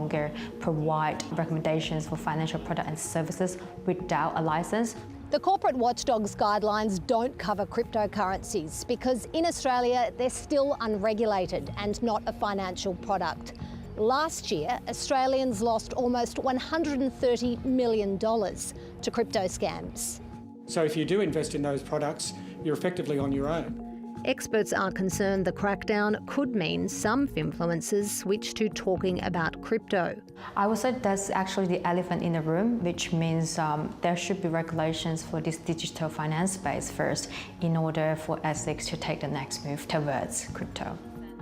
longer provide recommendations for financial products and services without a license. The corporate watchdog's guidelines don't cover cryptocurrencies because in Australia they're still unregulated and not a financial product. Last year, Australians lost almost $130 million to crypto scams. So if you do invest in those products, you're effectively on your own. Experts are concerned the crackdown could mean some influencers switch to talking about crypto. I would say that's actually the elephant in the room, which means there should be regulations for this digital finance space first in order for ASICs to take the next move towards crypto.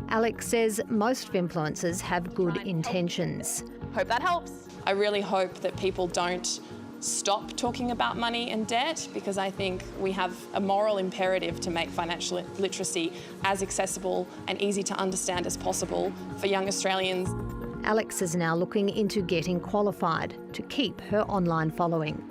Alex says most influencers have good intentions. Hope that helps. I really hope that people don't stop talking about money and debt, because I think we have a moral imperative to make financial literacy as accessible and easy to understand as possible for young Australians. Alex is now looking into getting qualified to keep her online following.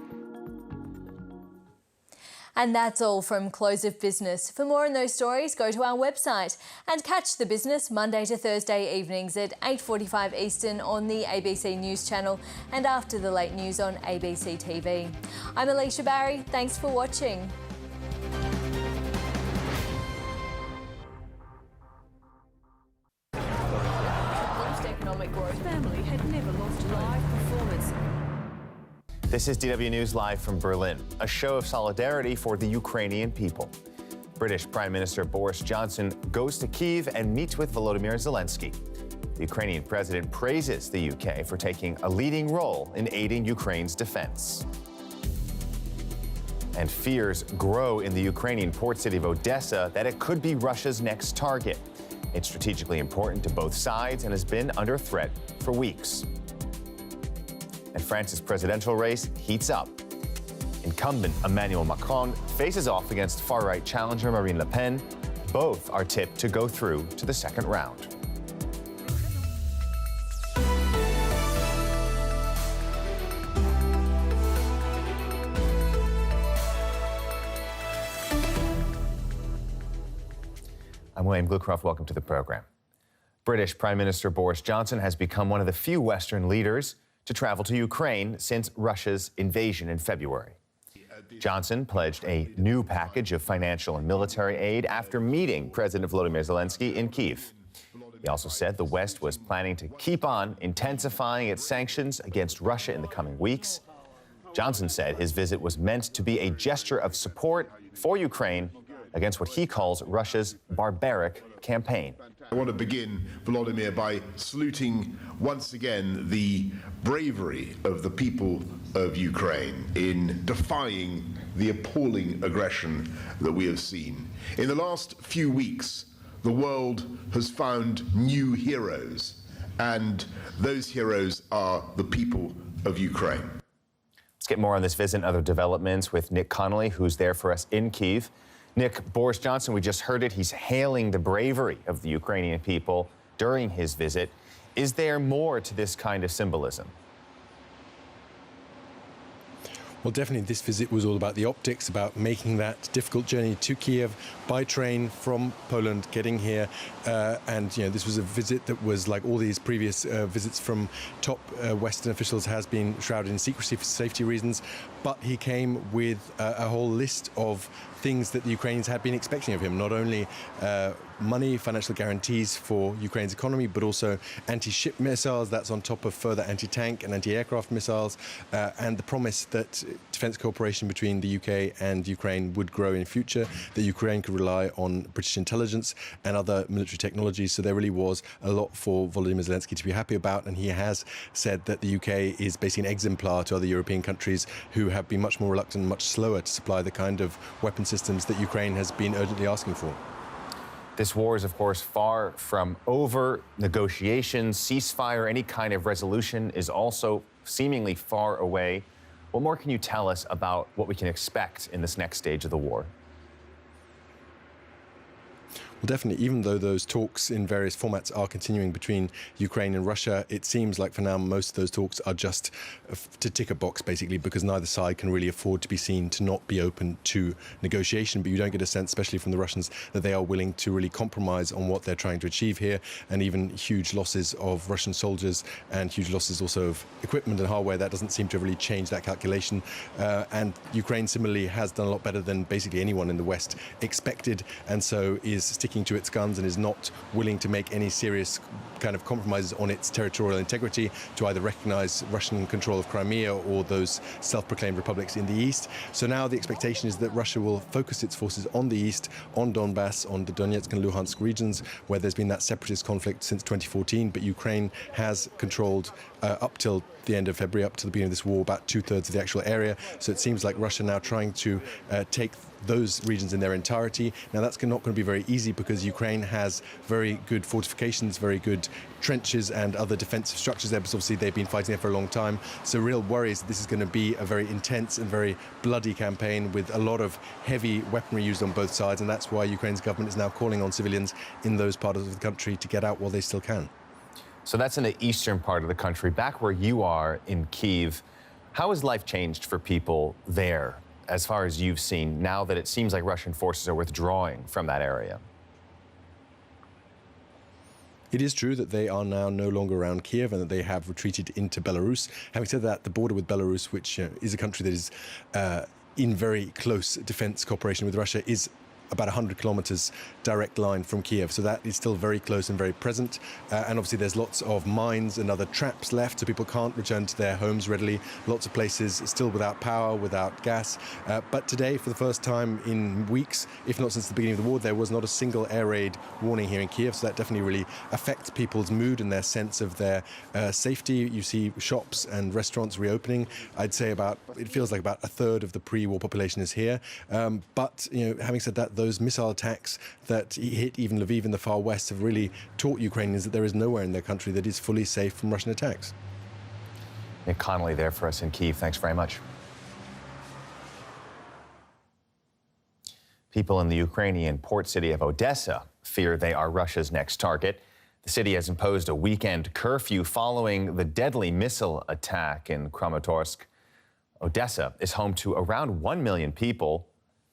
And that's all from Close of Business. For more on those stories, go to our website and catch The Business Monday to Thursday evenings at 8:45 Eastern on the ABC News channel and after the late news on ABC TV. I'm Alicia Barry. Thanks for watching. Economic growth family had never lost live performance. This is DW News Live from Berlin, a show of solidarity for the Ukrainian people. British Prime Minister Boris Johnson goes to Kyiv and meets with Volodymyr Zelensky. The Ukrainian president praises the UK for taking a leading role in aiding Ukraine's defense. And fears grow in the Ukrainian port city of Odessa that it could be Russia's next target. It's strategically important to both sides and has been under threat for weeks. And France's presidential race heats up. Incumbent Emmanuel Macron faces off against far-right challenger Marine Le Pen. Both are tipped to go through to the second round. I'm William Glucroft. Welcome to the program. British Prime Minister Boris Johnson has become one of the few Western leaders to travel to Ukraine since Russia's invasion in February. Johnson pledged a new package of financial and military aid after meeting President Volodymyr Zelensky in Kyiv. He also said the West was planning to keep on intensifying its sanctions against Russia in the coming weeks. Johnson said his visit was meant to be a gesture of support for Ukraine against what he calls Russia's barbaric campaign. I want to begin, Volodymyr, by saluting once again the bravery of the people of Ukraine in defying the appalling aggression that we have seen. In the last few weeks, the world has found new heroes, and those heroes are the people of Ukraine. Let's get more on this visit and other developments with Nick Connolly, who's there for us in Kyiv. Nick, Boris Johnson, we just heard it, he's hailing the bravery of the Ukrainian people during his visit. Is there more to this kind of symbolism? Well, definitely this visit was all about the optics, about making that difficult journey to Kiev by train from Poland, getting here. And, you know, this was a visit that was like all these previous visits from top Western officials has been shrouded in secrecy for safety reasons. But he came with a whole list of things that the Ukrainians had been expecting of him, not only money, financial guarantees for Ukraine's economy, but also anti-ship missiles. That's on top of further anti-tank and anti-aircraft missiles, and the promise that defence cooperation between the UK and Ukraine would grow in future, that Ukraine could rely on British intelligence and other military technologies. So there really was a lot for Volodymyr Zelensky to be happy about, and he has said that the UK is basically an exemplar to other European countries who have been much more reluctant and much slower to supply the kind of weapon systems that Ukraine has been urgently asking for. This war is, of course, far from over. Negotiations, ceasefire, any kind of resolution is also seemingly far away. What more can you tell us about what we can expect in this next stage of the war? Well, definitely, even though those talks in various formats are continuing between Ukraine and Russia, it seems like for now most of those talks are just to tick a box, basically, because neither side can really afford to be seen to not be open to negotiation. But you don't get a sense, especially from the Russians, that they are willing to really compromise on what they're trying to achieve here, and even huge losses of Russian soldiers and huge losses also of equipment and hardware. That doesn't seem to have really changed that calculation. And Ukraine similarly has done a lot better than basically anyone in the West expected, and so is sticking to its guns and is not willing to make any serious kind of compromises on its territorial integrity to either recognize Russian control of Crimea or those self-proclaimed republics in the east. So now the expectation is that Russia will focus its forces on the east, on Donbass, on the Donetsk and Luhansk regions, where there's been that separatist conflict since 2014, but Ukraine has controlled up till the end of February, up to the beginning of this war, about 2/3 of the actual area. So it seems like Russia now trying to take those regions in their entirety. Now that's not going to be very easy because Ukraine has very good fortifications, very good trenches and other defensive structures there, but obviously they've been fighting there for a long time. So real worry is that this is going to be a very intense and very bloody campaign with a lot of heavy weaponry used on both sides, and that's why Ukraine's government is now calling on civilians in those parts of the country to get out while they still can. So that's in the eastern part of the country. Back where you are in Kyiv, how has life changed for people there, as far as you've seen, now that it seems like Russian forces are withdrawing from that area? It is true that they are now no longer around Kiev and that they have retreated into Belarus. Having said that, the border with Belarus, which is a country that is in very close defense cooperation with Russia, is about 100 kilometers direct line from Kiev. So that is still very close and very present. And obviously there's lots of mines and other traps left, so people can't return to their homes readily. Lots of places still without power, without gas. But today, for the first time in weeks, if not since the beginning of the war, there was not a single air raid warning here in Kiev. So that definitely really affects people's mood and their sense of their safety. You see shops and restaurants reopening. I'd say it feels like about 1/3 of the pre-war population is here. But having said that, those missile attacks that hit even Lviv in the far west have really taught Ukrainians that there is nowhere in their country that is fully safe from Russian attacks. Nick Connolly there for us in Kyiv. Thanks very much. People in the Ukrainian port city of Odessa fear they are Russia's next target. The city has imposed a weekend curfew following the deadly missile attack in Kramatorsk. Odessa is home to around 1 million people.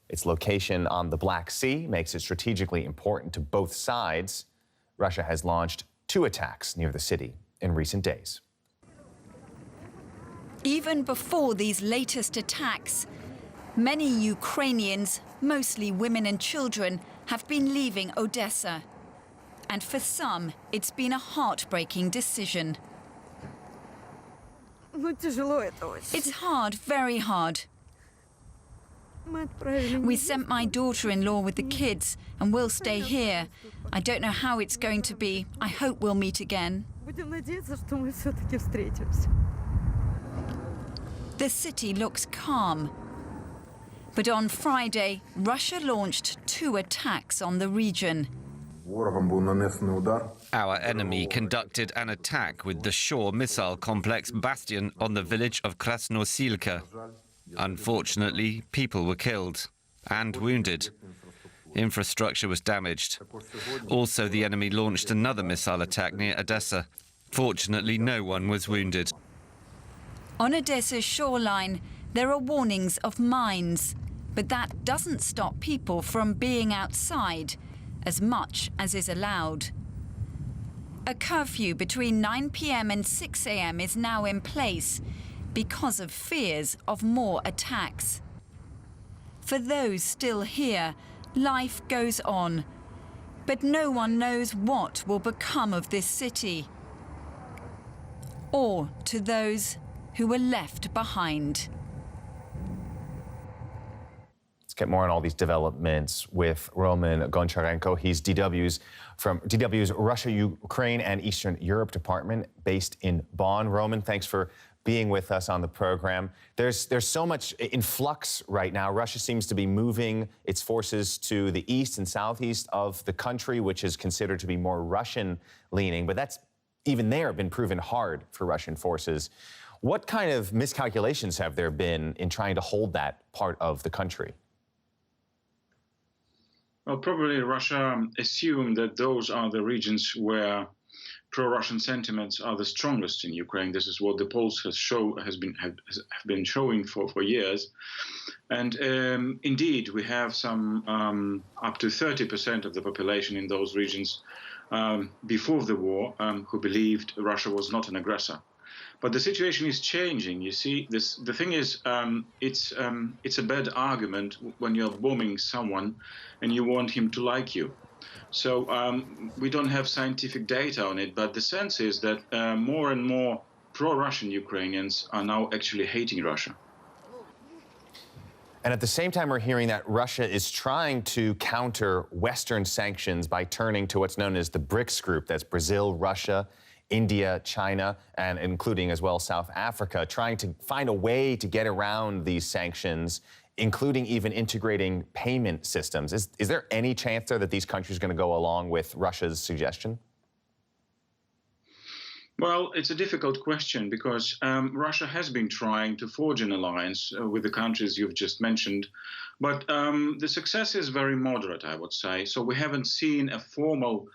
Its location on the Black Sea makes it strategically important to both sides. Russia has launched 2 attacks near the city in recent days. Even before these latest attacks, many Ukrainians, mostly women and children, have been leaving Odessa. And for some, it's been a heartbreaking decision. It's hard, very hard. We sent my daughter-in-law with the kids, and we'll stay here. I don't know how it's going to be. I hope we'll meet again. The city looks calm. But on Friday, Russia launched 2 attacks on the region. Our enemy conducted an attack with the shore missile complex Bastion on the village of Krasnosilka. Unfortunately, people were killed and wounded. Infrastructure was damaged. Also, the enemy launched another missile attack near Odessa. Fortunately, no one was wounded. On Odessa's shoreline, there are warnings of mines, but that doesn't stop people from being outside as much as is allowed. A curfew between 9 p.m. and 6 a.m. is now in place because of fears of more attacks. For those still here, life goes on, but no one knows what will become of this city, or to those who were left behind. Let's get more on all these developments with Roman Goncharenko. He's DW's Russia, Ukraine, and Eastern Europe department based in Bonn. Roman, thanks for being with us on the program. There's so much in flux right now. Russia seems to be moving its forces to the east and southeast of the country, which is considered to be more Russian-leaning, but that's even there been proven hard for Russian forces. What kind of miscalculations have there been in trying to hold that part of the country? Well, probably Russia assumed that those are the regions where pro-Russian sentiments are the strongest in Ukraine. This is what the polls have been showing for years. And indeed, we have some up to 30% of the population in those regions before the war who believed Russia was not an aggressor. But the situation is changing. You see, the thing is, it's a bad argument when you're bombing someone and you want him to like you. So we don't have scientific data on it, but the sense is that more and more pro-Russian Ukrainians are now actually hating Russia. And at the same time, we're hearing that Russia is trying to counter Western sanctions by turning to what's known as the BRICS group. That's Brazil, Russia, India, China, and including as well South Africa, trying to find a way to get around these sanctions, including even integrating payment systems. Is there any chance there that these countries are going to go along with Russia's suggestion? Well, it's a difficult question because Russia has been trying to forge an alliance with the countries you've just mentioned, but the success is very moderate, I would say. So we haven't seen a formal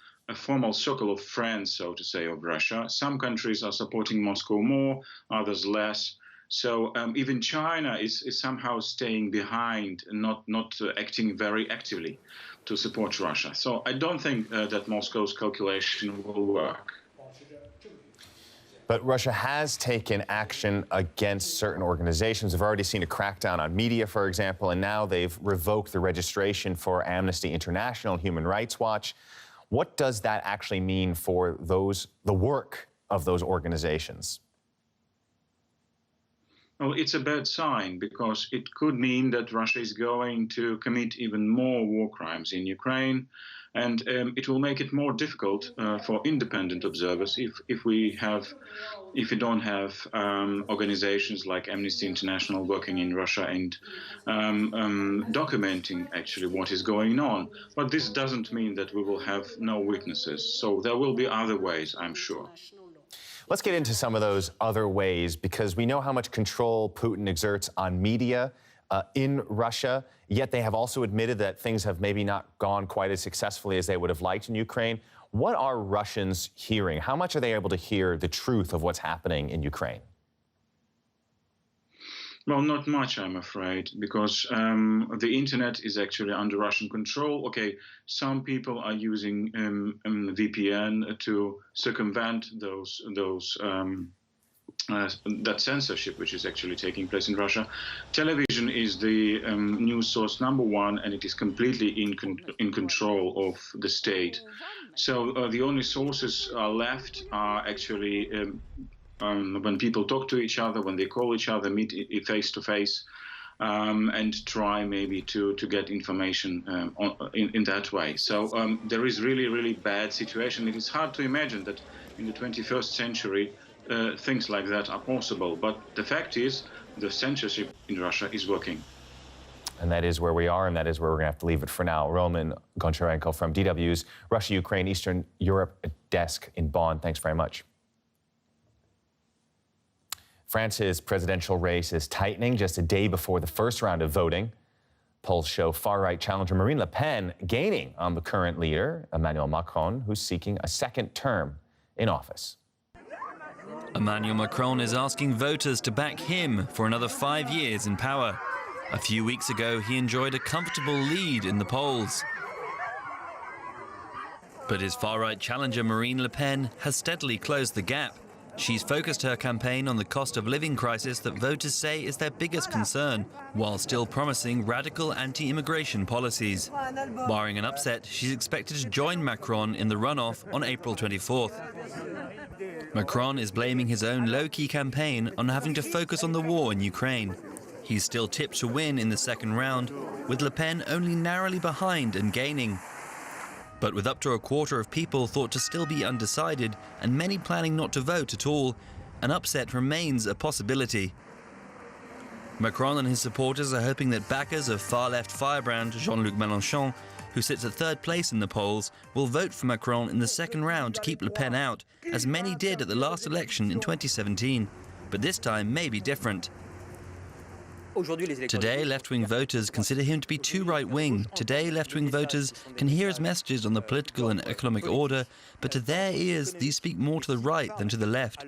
circle of friends, so to say, of Russia. Some countries are supporting Moscow more, others less. So even China is somehow staying behind and not acting very actively to support Russia. So I don't think that Moscow's calculation will work. But Russia has taken action against certain organizations. We've already seen a crackdown on media, for example, and now they've revoked the registration for Amnesty International and Human Rights Watch. What does that actually mean for the work of those organizations? Well, it's a bad sign because it could mean that Russia is going to commit even more war crimes in Ukraine, and it will make it more difficult for independent observers if we don't have organizations like Amnesty International working in Russia and documenting actually what is going on. But this doesn't mean that we will have no witnesses. So there will be other ways, I'm sure. Let's get into some of those other ways, because we know how much control Putin exerts on media in Russia, yet they have also admitted that things have maybe not gone quite as successfully as they would have liked in Ukraine. What are Russians hearing? How much are they able to hear the truth of what's happening in Ukraine? Well, not much, I'm afraid, because the internet is actually under Russian control. Okay, some people are using VPN to circumvent that censorship which is actually taking place in Russia. Television is the news source #1, and it is completely in control of the state. So the only sources left are actually when people talk to each other, when they call each other, meet face to face, and try maybe to get information in that way. So there is really, really bad situation. It is hard to imagine that in the 21st century things like that are possible. But the fact is, the censorship in Russia is working. And that is where we are, and that is where we're going to have to leave it for now. Roman Goncharenko from DW's Russia, Ukraine, Eastern Europe desk in Bonn. Thanks very much. France's presidential race is tightening just a day before the first round of voting. Polls show far-right challenger Marine Le Pen gaining on the current leader, Emmanuel Macron, who's seeking a second term in office. Emmanuel Macron is asking voters to back him for another 5 years in power. A few weeks ago, he enjoyed a comfortable lead in the polls. But his far-right challenger Marine Le Pen has steadily closed the gap. She's focused her campaign on the cost of living crisis that voters say is their biggest concern, while still promising radical anti-immigration policies. Barring an upset, she's expected to join Macron in the runoff on April 24th. Macron is blaming his own low-key campaign on having to focus on the war in Ukraine. He's still tipped to win in the second round, with Le Pen only narrowly behind and gaining. But with up to a quarter of people thought to still be undecided and many planning not to vote at all, an upset remains a possibility. Macron and his supporters are hoping that backers of far-left firebrand Jean-Luc Mélenchon, who sits at third place in the polls, will vote for Macron in the second round to keep Le Pen out, as many did at the last election in 2017. But this time may be different. Today, left-wing voters consider him to be too right-wing. Today, left-wing voters can hear his messages on the political and economic order, but to their ears, these speak more to the right than to the left.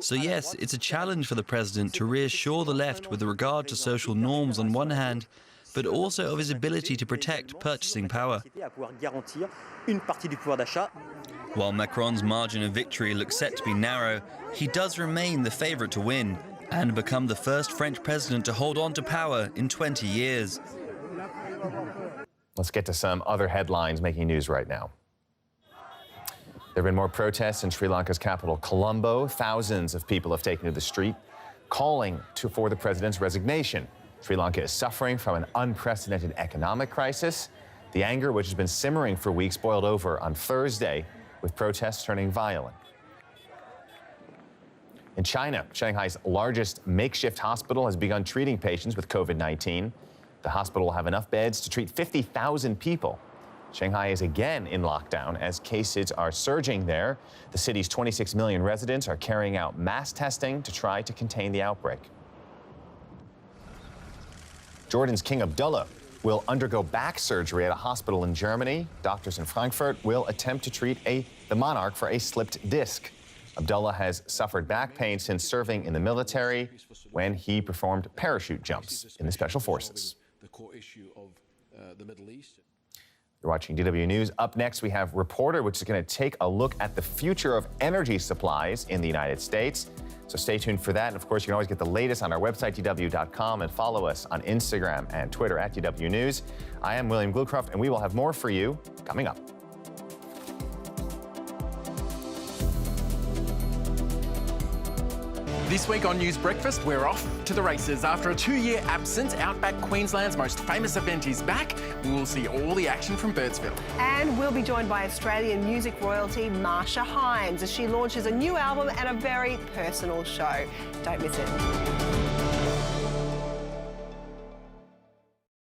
So yes, it's a challenge for the president to reassure the left with regard to social norms on one hand, but also of his ability to protect purchasing power. While Macron's margin of victory looks set to be narrow, he does remain the favourite to win and become the first French president to hold on to power in 20 years. Let's get to some other headlines making news right now. There have been more protests in Sri Lanka's capital, Colombo. Thousands of people have taken to the street, calling for the president's resignation. Sri Lanka is suffering from an unprecedented economic crisis. The anger, which has been simmering for weeks, boiled over on Thursday, with protests turning violent. In China, Shanghai's largest makeshift hospital has begun treating patients with COVID-19. The hospital will have enough beds to treat 50,000 people. Shanghai is again in lockdown as cases are surging there. The city's 26 million residents are carrying out mass testing to try to contain the outbreak. Jordan's King Abdullah will undergo back surgery at a hospital in Germany. Doctors in Frankfurt will attempt to treat the monarch for a slipped disc. Abdullah has suffered back pain since serving in the military when he performed parachute jumps in the Special Forces. The core issue of the Middle East. You're watching DW News. Up next, we have Reporter, which is going to take a look at the future of energy supplies in the United States. So stay tuned for that. And of course, you can always get the latest on our website, DW.com, and follow us on Instagram and Twitter at DW News. I am William Glucroft, and we will have more for you coming up. This week on News Breakfast, we're off to the races. After a 2-year absence, Outback Queensland's most famous event is back. We will see all the action from Birdsville. And we'll be joined by Australian music royalty Marsha Hines as she launches a new album and a very personal show. Don't miss it.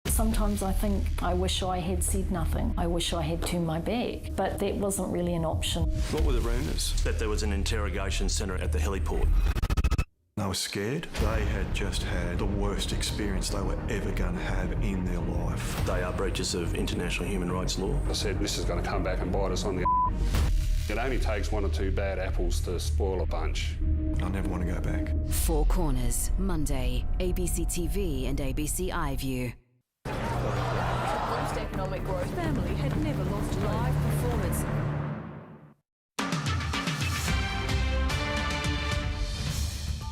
Sometimes I think I wish I had said nothing. I wish I had turned my back, but that wasn't really an option. What were the rumours? That there was an interrogation centre at the heliport. They were scared. They had just had the worst experience they were ever going to have in their life. They are breaches of international human rights law. I said, this is going to come back and bite us on the It only takes 1 or 2 bad apples to spoil a bunch. I never want to go back. Four Corners, Monday, ABC TV and ABC iView. Economic growth family had never lost live performance.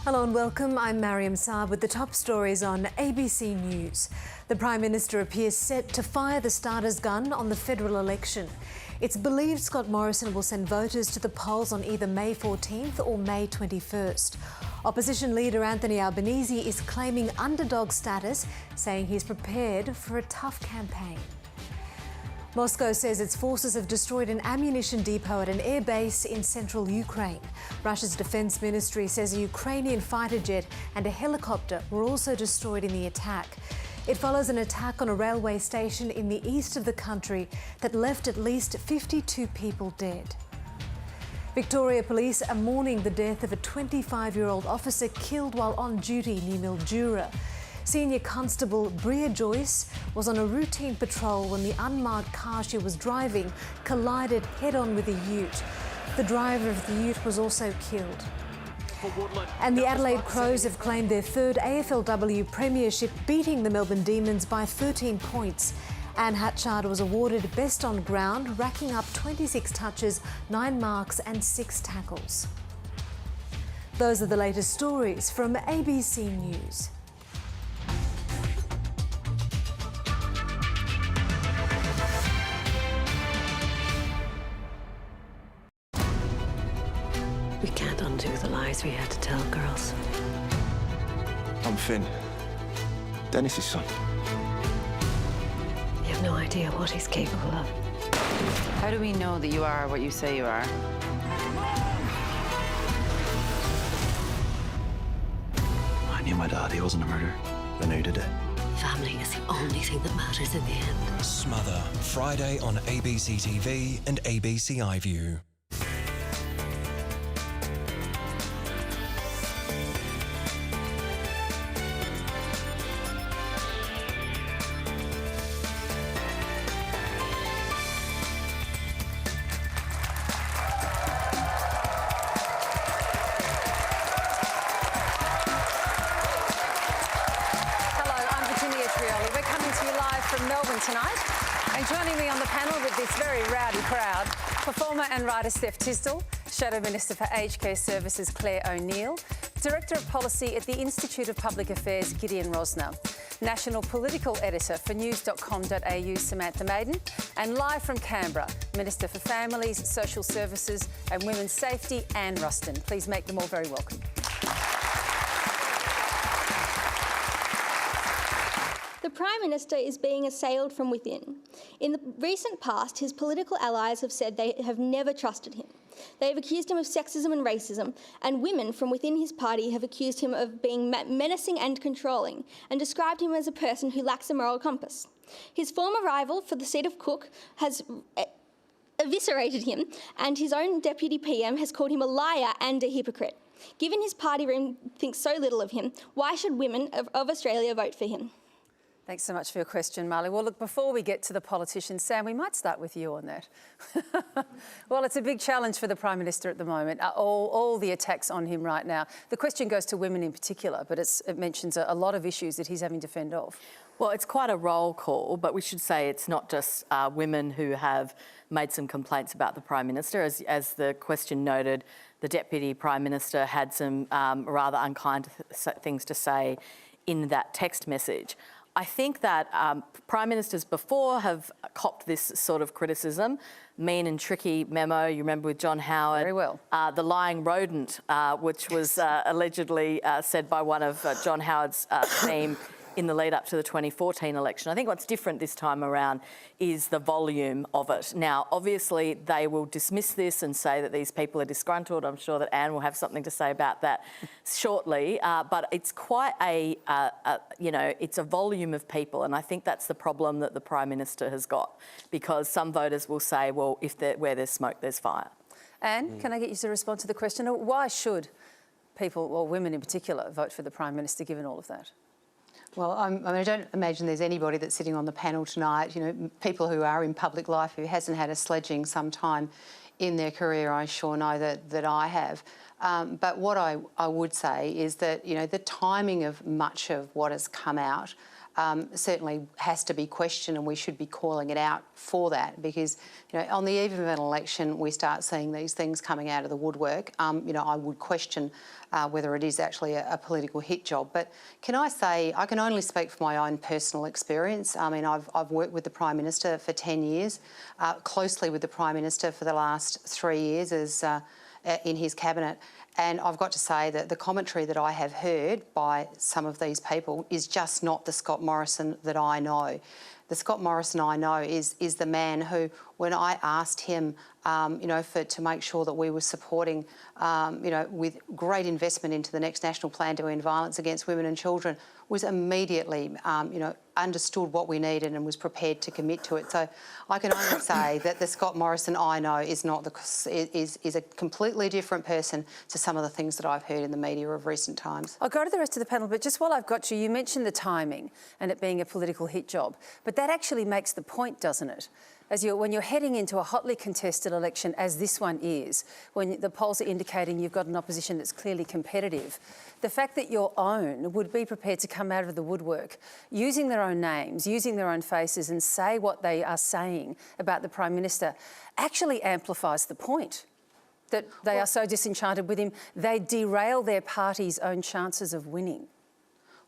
Hello and welcome. I'm Mariam Saab with the top stories on ABC News. The Prime Minister appears set to fire the starter's gun on the federal election. It's believed Scott Morrison will send voters to the polls on either May 14th or May 21st. Opposition leader Anthony Albanese is claiming underdog status, saying he's prepared for a tough campaign. Moscow says its forces have destroyed an ammunition depot at an air base in central Ukraine. Russia's defense ministry says a Ukrainian fighter jet and a helicopter were also destroyed in the attack. It follows an attack on a railway station in the east of the country that left at least 52 people dead. Victoria Police are mourning the death of a 25-year-old officer killed while on duty near Mildura. Senior Constable Bria Joyce was on a routine patrol when the unmarked car she was driving collided head-on with a ute. The driver of the ute was also killed. And the Adelaide Crows have claimed their third AFLW premiership, beating the Melbourne Demons by 13 points. Anne Hatchard was awarded Best on Ground, racking up 26 touches, 9 marks and 6 tackles. Those are the latest stories from ABC News. We can't undo the lies we had to tell, girls. I'm Finn, Dennis's son. You have no idea what he's capable of. How do we know that you are what you say you are? I knew my dad, he wasn't a murderer. I knew today. Family is the only thing that matters in the end. Smother, Friday on ABC TV and ABC iView. Nelson tonight. And joining me on the panel with this very rowdy crowd, performer and writer Steph Tisdall, Shadow Minister for Aged Care Services Claire O'Neill, Director of Policy at the Institute of Public Affairs Gideon Rosner, National Political Editor for news.com.au Samantha Maiden, and live from Canberra, Minister for Families, Social Services and Women's Safety Anne Ruston. Please make them all very welcome. The Prime Minister is being assailed from within. In the recent past, his political allies have said they have never trusted him. They have accused him of sexism and racism, and women from within his party have accused him of being menacing and controlling, and described him as a person who lacks a moral compass. His former rival for the seat of Cook has eviscerated him, and his own deputy PM has called him a liar and a hypocrite. Given his party room thinks so little of him, why should women of Australia vote for him? Thanks so much for your question, Marley. Well, look, before we get to the politicians, Sam, we might start with you on that. Well, it's a big challenge for the Prime Minister at the moment, all the attacks on him right now. The question goes to women in particular, but it mentions a lot of issues that he's having to fend off. Well, it's quite a roll call, but we should say it's not just women who have made some complaints about the Prime Minister. As the question noted, the Deputy Prime Minister had some rather unkind things to say in that text message. I think that Prime Ministers before have copped this sort of criticism. Mean and tricky memo, you remember with John Howard. Very well. The lying rodent, which was allegedly said by one of John Howard's team in the lead up to the 2014 election. I think what's different this time around is the volume of it. Now, obviously, they will dismiss this and say that these people are disgruntled. I'm sure that Anne will have something to say about that shortly. But it's quite it's a volume of people, and I think that's the problem that the Prime Minister has got, because some voters will say, well, where there's smoke, there's fire. Anne, can I get you to respond to the question? Why should people, or women in particular, vote for the Prime Minister, given all of that? Well, I don't imagine there's anybody that's sitting on the panel tonight, people who are in public life who hasn't had a sledging sometime in their career. I sure know that I have. But what I would say is that, the timing of much of what has come out certainly has to be questioned, and we should be calling it out for that, because on the eve of an election we start seeing these things coming out of the woodwork. I would question whether it is actually a political hit job. But can I say, I can only speak from my own personal experience. I mean, I've worked with the Prime Minister for 10 years, closely with the Prime Minister for the last 3 years as in his cabinet. And I've got to say that the commentary that I have heard by some of these people is just not the Scott Morrison that I know. The Scott Morrison I know is the man who, when I asked him, to make sure that we were supporting, with great investment into the next national plan to end violence against women and children, was immediately, understood what we needed and was prepared to commit to it. So I can only say that the Scott Morrison I know is not is a completely different person to some of the things that I've heard in the media of recent times. I'll go to the rest of the panel, but just while I've got you, you mentioned the timing and it being a political hit job, but that actually makes the point, doesn't it? When you're heading into a hotly contested election, as this one is, when the polls are indicating you've got an opposition that's clearly competitive, the fact that your own would be prepared to come out of the woodwork, using their own names, using their own faces and say what they are saying about the Prime Minister actually amplifies the point that they are so disenchanted with him, they derail their party's own chances of winning.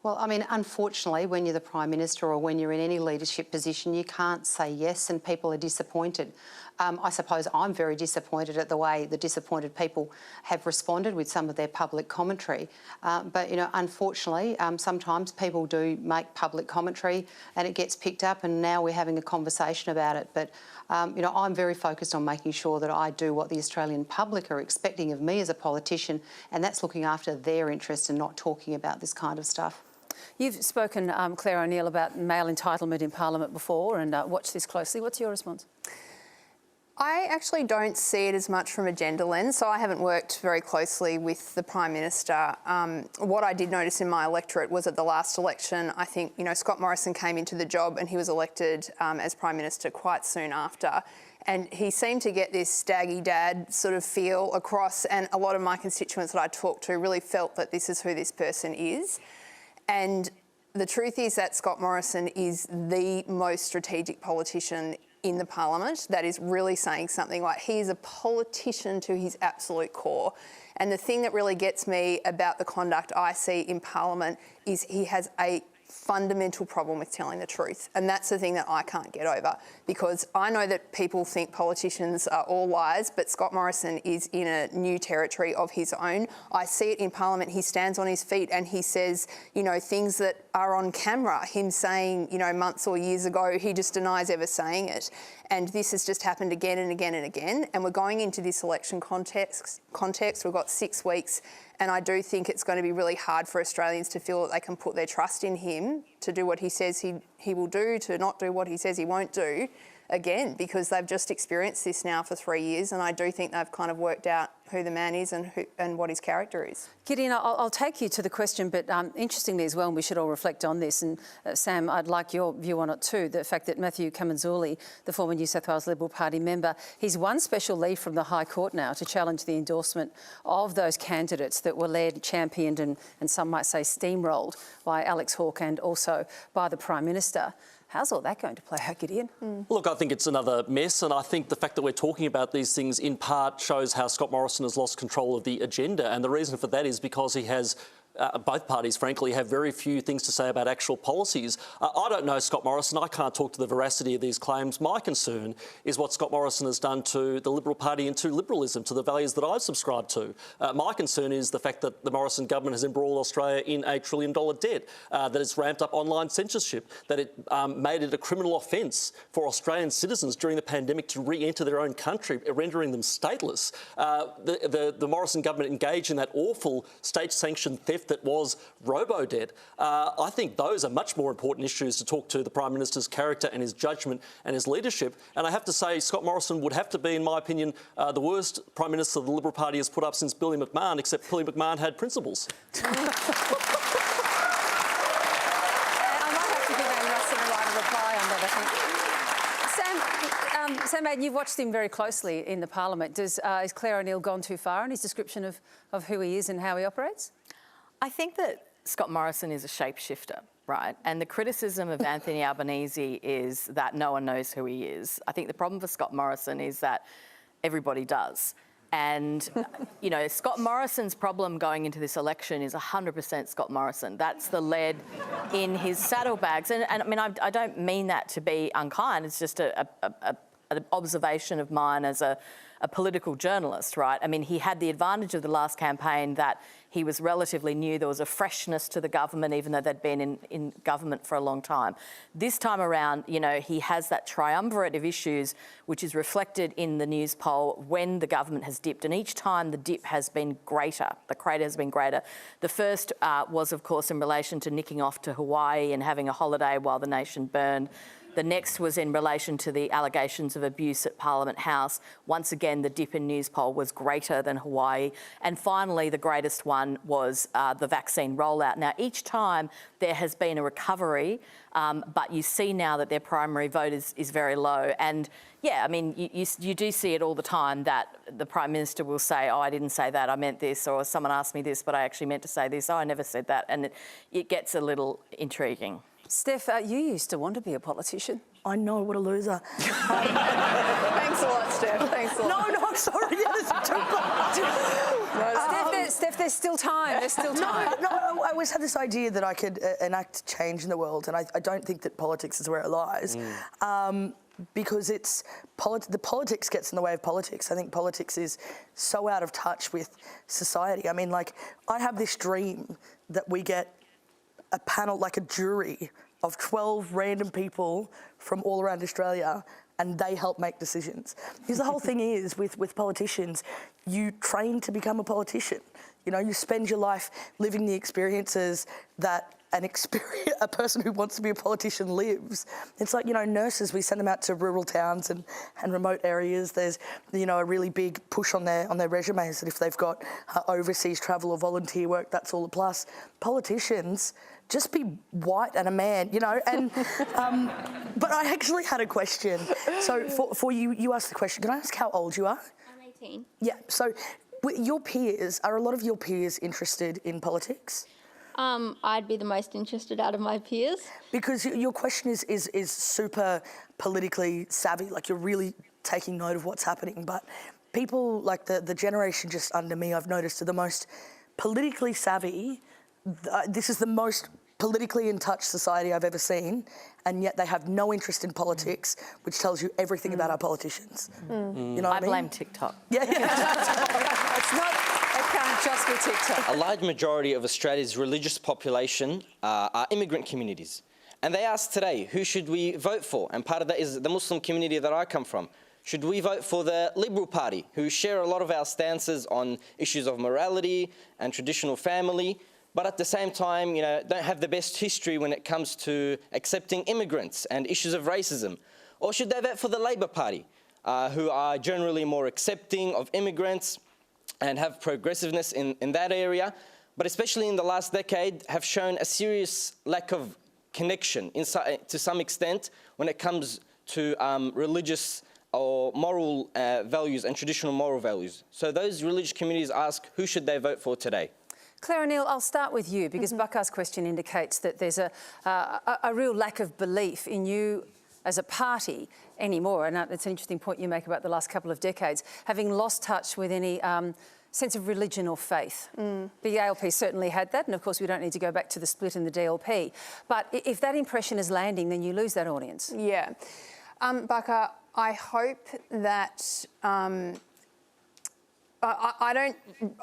Well, I mean, unfortunately, when you're the Prime Minister or when you're in any leadership position, you can't say yes and people are disappointed. I suppose I'm very disappointed at the way the disappointed people have responded with some of their public commentary. But, unfortunately, sometimes people do make public commentary and it gets picked up, and now we're having a conversation about it. But, I'm very focused on making sure that I do what the Australian public are expecting of me as a politician, and that's looking after their interests and not talking about this kind of stuff. You've spoken, Claire O'Neill, about male entitlement in Parliament before, and watch this closely. What's your response? I actually don't see it as much from a gender lens, so I haven't worked very closely with the Prime Minister. What I did notice in my electorate was at the last election, I think, Scott Morrison came into the job and he was elected as Prime Minister quite soon after. And he seemed to get this staggy dad sort of feel across, and a lot of my constituents that I talked to really felt that this is who this person is. And The truth is that Scott Morrison is the most strategic politician in the parliament. That is really saying something. Like, he is a politician to his absolute core. And the thing that really gets me about the conduct I see in parliament is he has a fundamental problem with telling the truth. And that's the thing that I can't get over, because I know that people think politicians are all liars, but Scott Morrison is in a new territory of his own. I see it in Parliament. He stands on his feet and he says, you know, things that are on camera. Him saying, you know, months or years ago, he just denies ever saying it. And this has just happened again and again and again. And we're going into this election context. We've got 6 weeks. And I do think it's going to be really hard for Australians to feel that they can put their trust in him to do what he says he will do, to not do what he says he won't do again, because they've just experienced this now for 3 years. And I do think they've kind of worked out who the man is and what his character is. Gideon, I'll take you to the question, but interestingly as well, and we should all reflect on this, and Sam, I'd like your view on it too, the fact that Matthew Kamanzuli, the former New South Wales Liberal Party member, he's won special leave from the High Court now to challenge the endorsement of those candidates that were led, championed and some might say steamrolled by Alex Hawke and also by the Prime Minister. How's all that going to play out, Gideon? Look, I think it's another mess, and I think the fact that we're talking about these things in part shows how Scott Morrison has lost control of the agenda, and the reason for that is because he has both parties, frankly, have very few things to say about actual policies. I don't know Scott Morrison. I can't talk to the veracity of these claims. My concern is what Scott Morrison has done to the Liberal Party and to liberalism, to the values that I've subscribed to. My concern is the fact that the Morrison government has embroiled Australia in $8 trillion debt, that it's ramped up online censorship, that it made it a criminal offence for Australian citizens during the pandemic to re-enter their own country, rendering them stateless. The Morrison government engaged in that awful state-sanctioned theft that was robo-debt. I think those are much more important issues to talk to the Prime Minister's character and his judgment and his leadership. And I have to say, Scott Morrison would have to be, in my opinion, the worst Prime Minister the Liberal Party has put up since Billy McMahon, except Billy McMahon had principles. Sam, you've watched him very closely in the Parliament. Is Claire O'Neill gone too far in his description of who he is and how he operates? I think that Scott Morrison is a shapeshifter, right? And the criticism of Anthony Albanese is that no one knows who he is. I think the problem for Scott Morrison is that everybody does. And, you know, Scott Morrison's problem going into this election is 100% Scott Morrison. That's the lead in his saddlebags. And I mean, I don't mean that to be unkind. It's just an observation of mine as a political journalist, right? I mean, he had the advantage of the last campaign that he was relatively new. There was a freshness to the government, even though they'd been in government for a long time. This time around, you know, he has that triumvirate of issues, which is reflected in the news poll when the government has dipped. And each time the dip has been greater, the crater has been greater. The first was, of course, in relation to nicking off to Hawaii and having a holiday while the nation burned. The next was in relation to the allegations of abuse at Parliament House. Once again, the dip in news poll was greater than Hawaii. And finally, the greatest one was the vaccine rollout. Now, each time there has been a recovery, but you see now that their primary vote is very low. And yeah, I mean, you do see it all the time that the Prime Minister will say, oh, I didn't say that, I meant this, or someone asked me this, but I actually meant to say this, oh, I never said that. And it gets a little intriguing. Steph, you used to want to be a politician. I know, what a loser. Thanks a lot, Steph. Thanks a lot. No, I'm sorry. Steph, there's still time. There's still time. No, I always had this idea that I could enact change in the world, and I don't think that politics is where it lies. Because the politics gets in the way of politics. I think politics is so out of touch with society. I mean, like, I have this dream that we get a panel, like a jury of 12 random people from all around Australia, and they help make decisions. Because the whole thing is, with politicians, you train to become a politician. You know, you spend your life living the experiences that a person who wants to be a politician lives. It's like, you know, nurses, we send them out to rural towns and remote areas. There's, you know, a really big push on their resumes that if they've got overseas travel or volunteer work, that's all a plus. Politicians, just be white and a man, you know, and but I actually had a question. So for you asked the question. Can I ask how old you are? I'm 18. Yeah, so your peers, are a lot of your peers interested in politics? I'd be the most interested out of my peers. Because your question is super politically savvy, like you're really taking note of what's happening. But people like the generation just under me, I've noticed, are the most politically savvy. This is the most politically in touch society I've ever seen, and yet they have no interest in politics, which tells you everything about our politicians. You know what I mean? blame TikTok. Yeah. It's not, it can't just be TikTok. A large majority of Australia's religious population are immigrant communities. And they asked today, who should we vote for? And part of that is the Muslim community that I come from. Should we vote for the Liberal Party, who share a lot of our stances on issues of morality and traditional family, but at the same time, you know, don't have the best history when it comes to accepting immigrants and issues of racism? Or should they vote for the Labor Party, who are generally more accepting of immigrants and have progressiveness in that area, but especially in the last decade have shown a serious lack of connection to some extent when it comes to religious or moral values and traditional moral values. So those religious communities ask, who should they vote for today? Claire O'Neill, I'll start with you because Bakar's question indicates that there's a real lack of belief in you as a party anymore, and it's an interesting point you make about the last couple of decades, having lost touch with any sense of religion or faith. The ALP certainly had that, and of course we don't need to go back to the split in the DLP, but if that impression is landing, then you lose that audience. Yeah. Bakar, I hope that I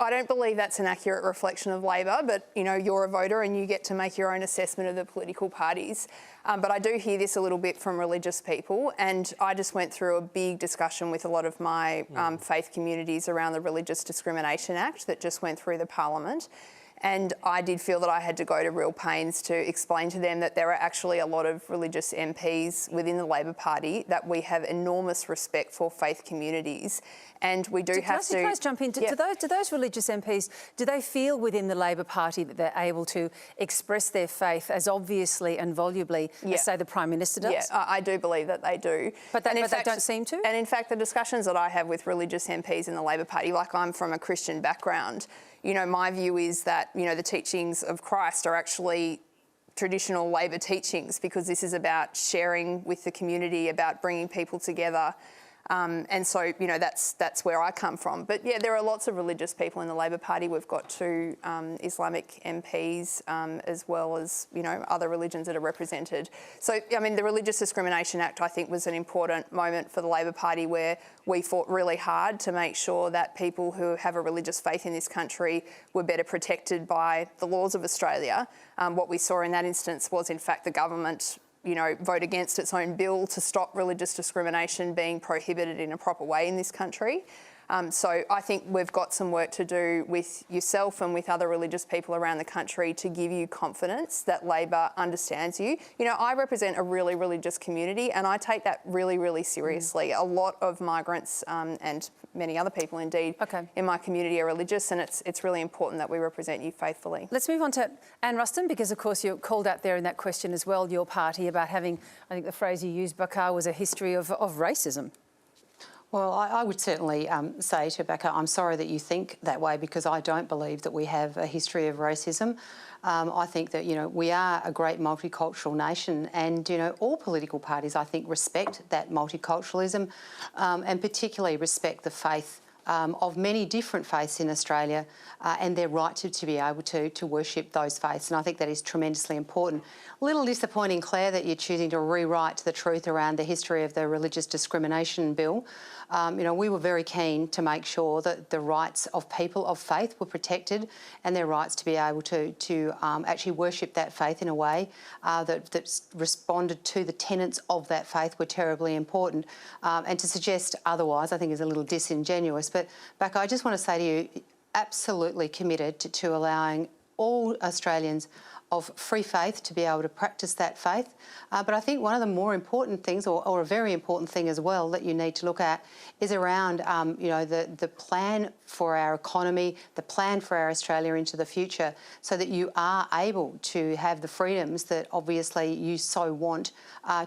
don't believe that's an accurate reflection of Labor, but you know, you're a voter and you get to make your own assessment of the political parties. But I do hear this a little bit from religious people, and I just went through a big discussion with a lot of my faith communities around the Religious Discrimination Act that just went through the Parliament. And I did feel that I had to go to real pains to explain to them that there are actually a lot of religious MPs within the Labor Party that we have enormous respect for faith communities. And we do have to... Can I jump in? Do those religious MPs, do they feel within the Labor Party that they're able to express their faith as obviously and volubly as, say, the Prime Minister does? Yeah, I do believe that they do. But they don't seem to? And in fact, the discussions that I have with religious MPs in the Labor Party, like I'm from a Christian background, you know, my view is that, you know, the teachings of Christ are actually traditional Labor teachings because this is about sharing with the community, about bringing people together. And so, you know, that's where I come from. But yeah, there are lots of religious people in the Labor Party. We've got two Islamic MPs as well as, you know, other religions that are represented. So, I mean, the Religious Discrimination Act, I think, was an important moment for the Labor Party where we fought really hard to make sure that people who have a religious faith in this country were better protected by the laws of Australia. What we saw in that instance was, in fact, the government, you know, vote against its own bill to stop religious discrimination being prohibited in a proper way in this country. So I think we've got some work to do with yourself and with other religious people around the country to give you confidence that Labor understands you. You know, I represent a really religious community and I take that really, really seriously. A lot of migrants and many other people indeed in my community are religious, and it's really important that we represent you faithfully. Let's move on to Anne Ruston, because of course you're called out there in that question as well, your party, about having, I think the phrase you used, Bakar, was a history of racism. Well, I would certainly say to Bakar, I'm sorry that you think that way, because I don't believe that we have a history of racism. I think that, you know, we are a great multicultural nation, and, you know, all political parties, I think, respect that multiculturalism and particularly respect the faith of many different faiths in Australia and their right to be able to worship those faiths. And I think that is tremendously important. A little disappointing, Claire, that you're choosing to rewrite the truth around the history of the Religious Discrimination Bill. You know, we were very keen to make sure that the rights of people of faith were protected, and their rights to be able to actually worship that faith in a way that responded to the tenets of that faith were terribly important. And to suggest otherwise, I think, is a little disingenuous. But, Bakar, I just want to say to you, absolutely committed to allowing all Australians of free faith to be able to practice that faith. But I think one of the more important things, or a very important thing as well, that you need to look at is around, the plan for our economy, the plan for our Australia into the future, so that you are able to have the freedoms that obviously you so want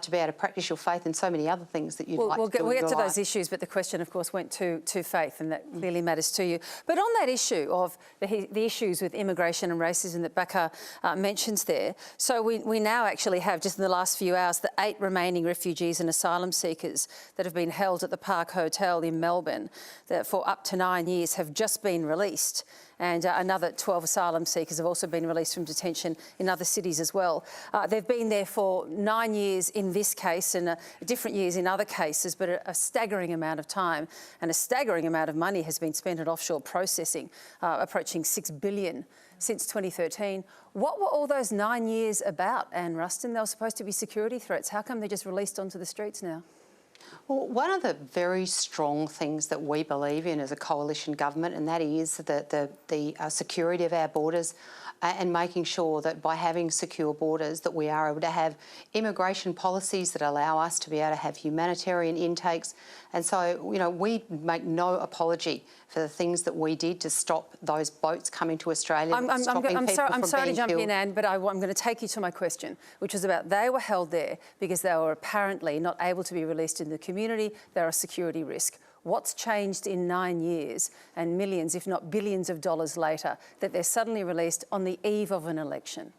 to be able to practice your faith and so many other things that you'd like to do. We'll get to in your those life. issues, but the question, of course, went to faith, and that clearly matters to you. But on that issue of the issues with immigration and racism that Bakar mentions there, so we now actually have, just in the last few hours, the 8 remaining refugees and asylum seekers that have been held at the Park Hotel in Melbourne that for up to 9 years have just been released. And another 12 asylum seekers have also been released from detention in other cities as well. They've been there for 9 years in this case and different years in other cases, but a staggering amount of time and a staggering amount of money has been spent at offshore processing, approaching $6 billion since 2013. What were all those 9 years about, Anne Ruston? They were supposed to be security threats. How come they're just released onto the streets now? Well, one of the very strong things that we believe in as a coalition government, and that is the security of our borders and making sure that by having secure borders that we are able to have immigration policies that allow us to be able to have humanitarian intakes. And so, we make no apology for the things that we did to stop those boats coming to Australia. I'm sorry to jump in, Anne, but I'm going to take you to my question, which was about they were held there because they were apparently not able to be released in the community. They're a security risk. What's changed in 9 years and millions, if not billions of dollars later, that they're suddenly released on the eve of an election?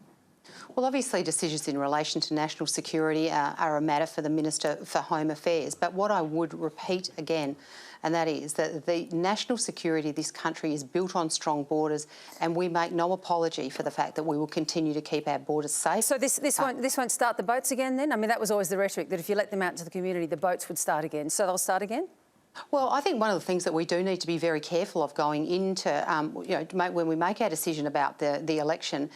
Well, obviously decisions in relation to national security are a matter for the Minister for Home Affairs. But what I would repeat again, and that is that the national security of this country is built on strong borders, and we make no apology for the fact that we will continue to keep our borders safe. So this won't start the boats again then? I mean, that was always the rhetoric, that if you let them out into the community, the boats would start again. So they'll start again? Well, I think one of the things that we do need to be very careful of going into, when we make our decision about the election,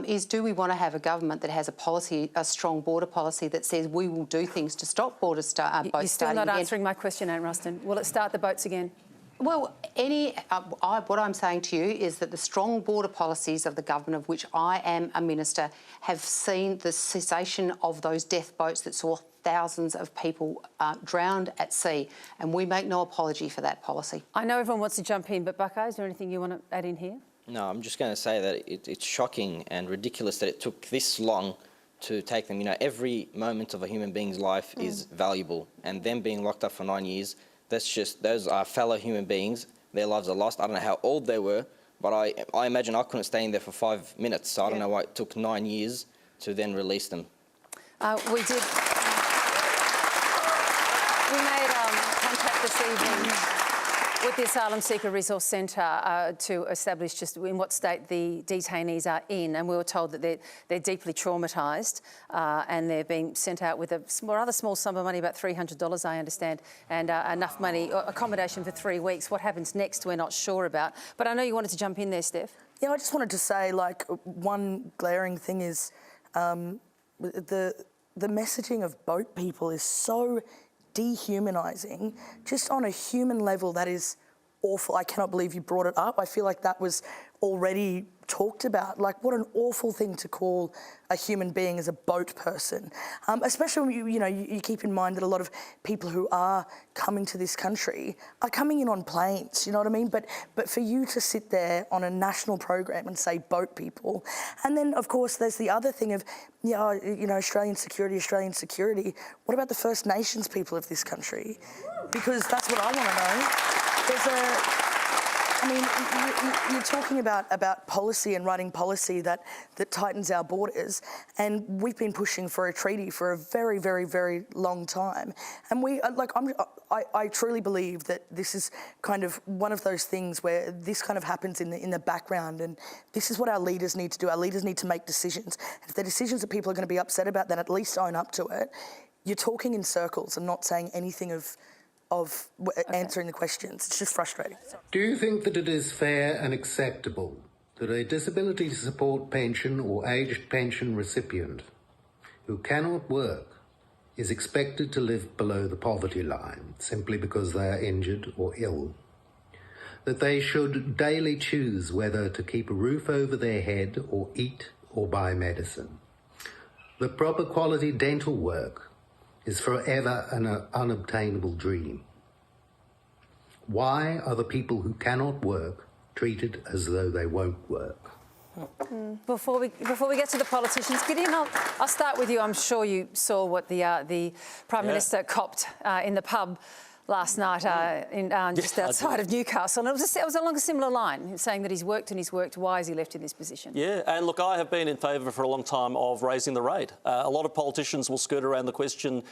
is do we want to have a government that has a strong border policy that says we will do things to stop boats starting again? You're still not answering my question, Anne Ruston. Will it start the boats again? Well, what I'm saying to you is that the strong border policies of the government, of which I am a minister, have seen the cessation of those death boats that saw thousands of people drowned at sea, and we make no apology for that policy. I know everyone wants to jump in, but Bakar, is there anything you want to add in here? No, I'm just going to say that it's shocking and ridiculous that it took this long to take them. Every moment of a human being's life is valuable, and them being locked up for 9 years, those are fellow human beings. Their lives are lost. I don't know how old they were, but I imagine I couldn't stay in there for 5 minutes, so I don't know why it took 9 years to then release them. We made contact this evening with the Asylum Seeker Resource Centre to establish just in what state the detainees are in, and we were told that they're deeply traumatised and they're being sent out with a rather small sum of money, about $300, I understand, and enough money, accommodation for 3 weeks. What happens next, we're not sure about. But I know you wanted to jump in there, Steph. Yeah, I just wanted to say, one glaring thing is the messaging of boat people is so dehumanising, just on a human level. That is awful. I cannot believe you brought it up. I feel like that was already talked about. What an awful thing to call a human being as a boat person. Especially when you keep in mind that a lot of people who are coming to this country are coming in on planes, you know what I mean? But for you to sit there on a national program and say boat people, and then of course there's the other thing of, Australian security. What about the First Nations people of this country? Because that's what I want to know. You're talking about policy and writing policy that tightens our borders, and we've been pushing for a treaty for a very, very, very long time. And I truly believe that this is kind of one of those things where this kind of happens in the background, and this is what our leaders need to do. Our leaders need to make decisions. If they're decisions that people are going to be upset about, then at least own up to it. You're talking in circles and not saying anything of answering the questions. It's just frustrating. Do you think that it is fair and acceptable that a disability support pension or aged pension recipient who cannot work is expected to live below the poverty line simply because they are injured or ill? That they should daily choose whether to keep a roof over their head or eat or buy medicine. The proper quality dental work is forever an unobtainable dream. Why are the people who cannot work treated as though they won't work? Before we get to the politicians, Gideon, I'll start with you. I'm sure you saw what the Prime Minister copped in the pub last night just outside of Newcastle. And it was along a similar line, saying that he's worked and he's worked. Why is he left in this position? Yeah, and look, I have been in favour for a long time of raising the rate. A lot of politicians will skirt around the question,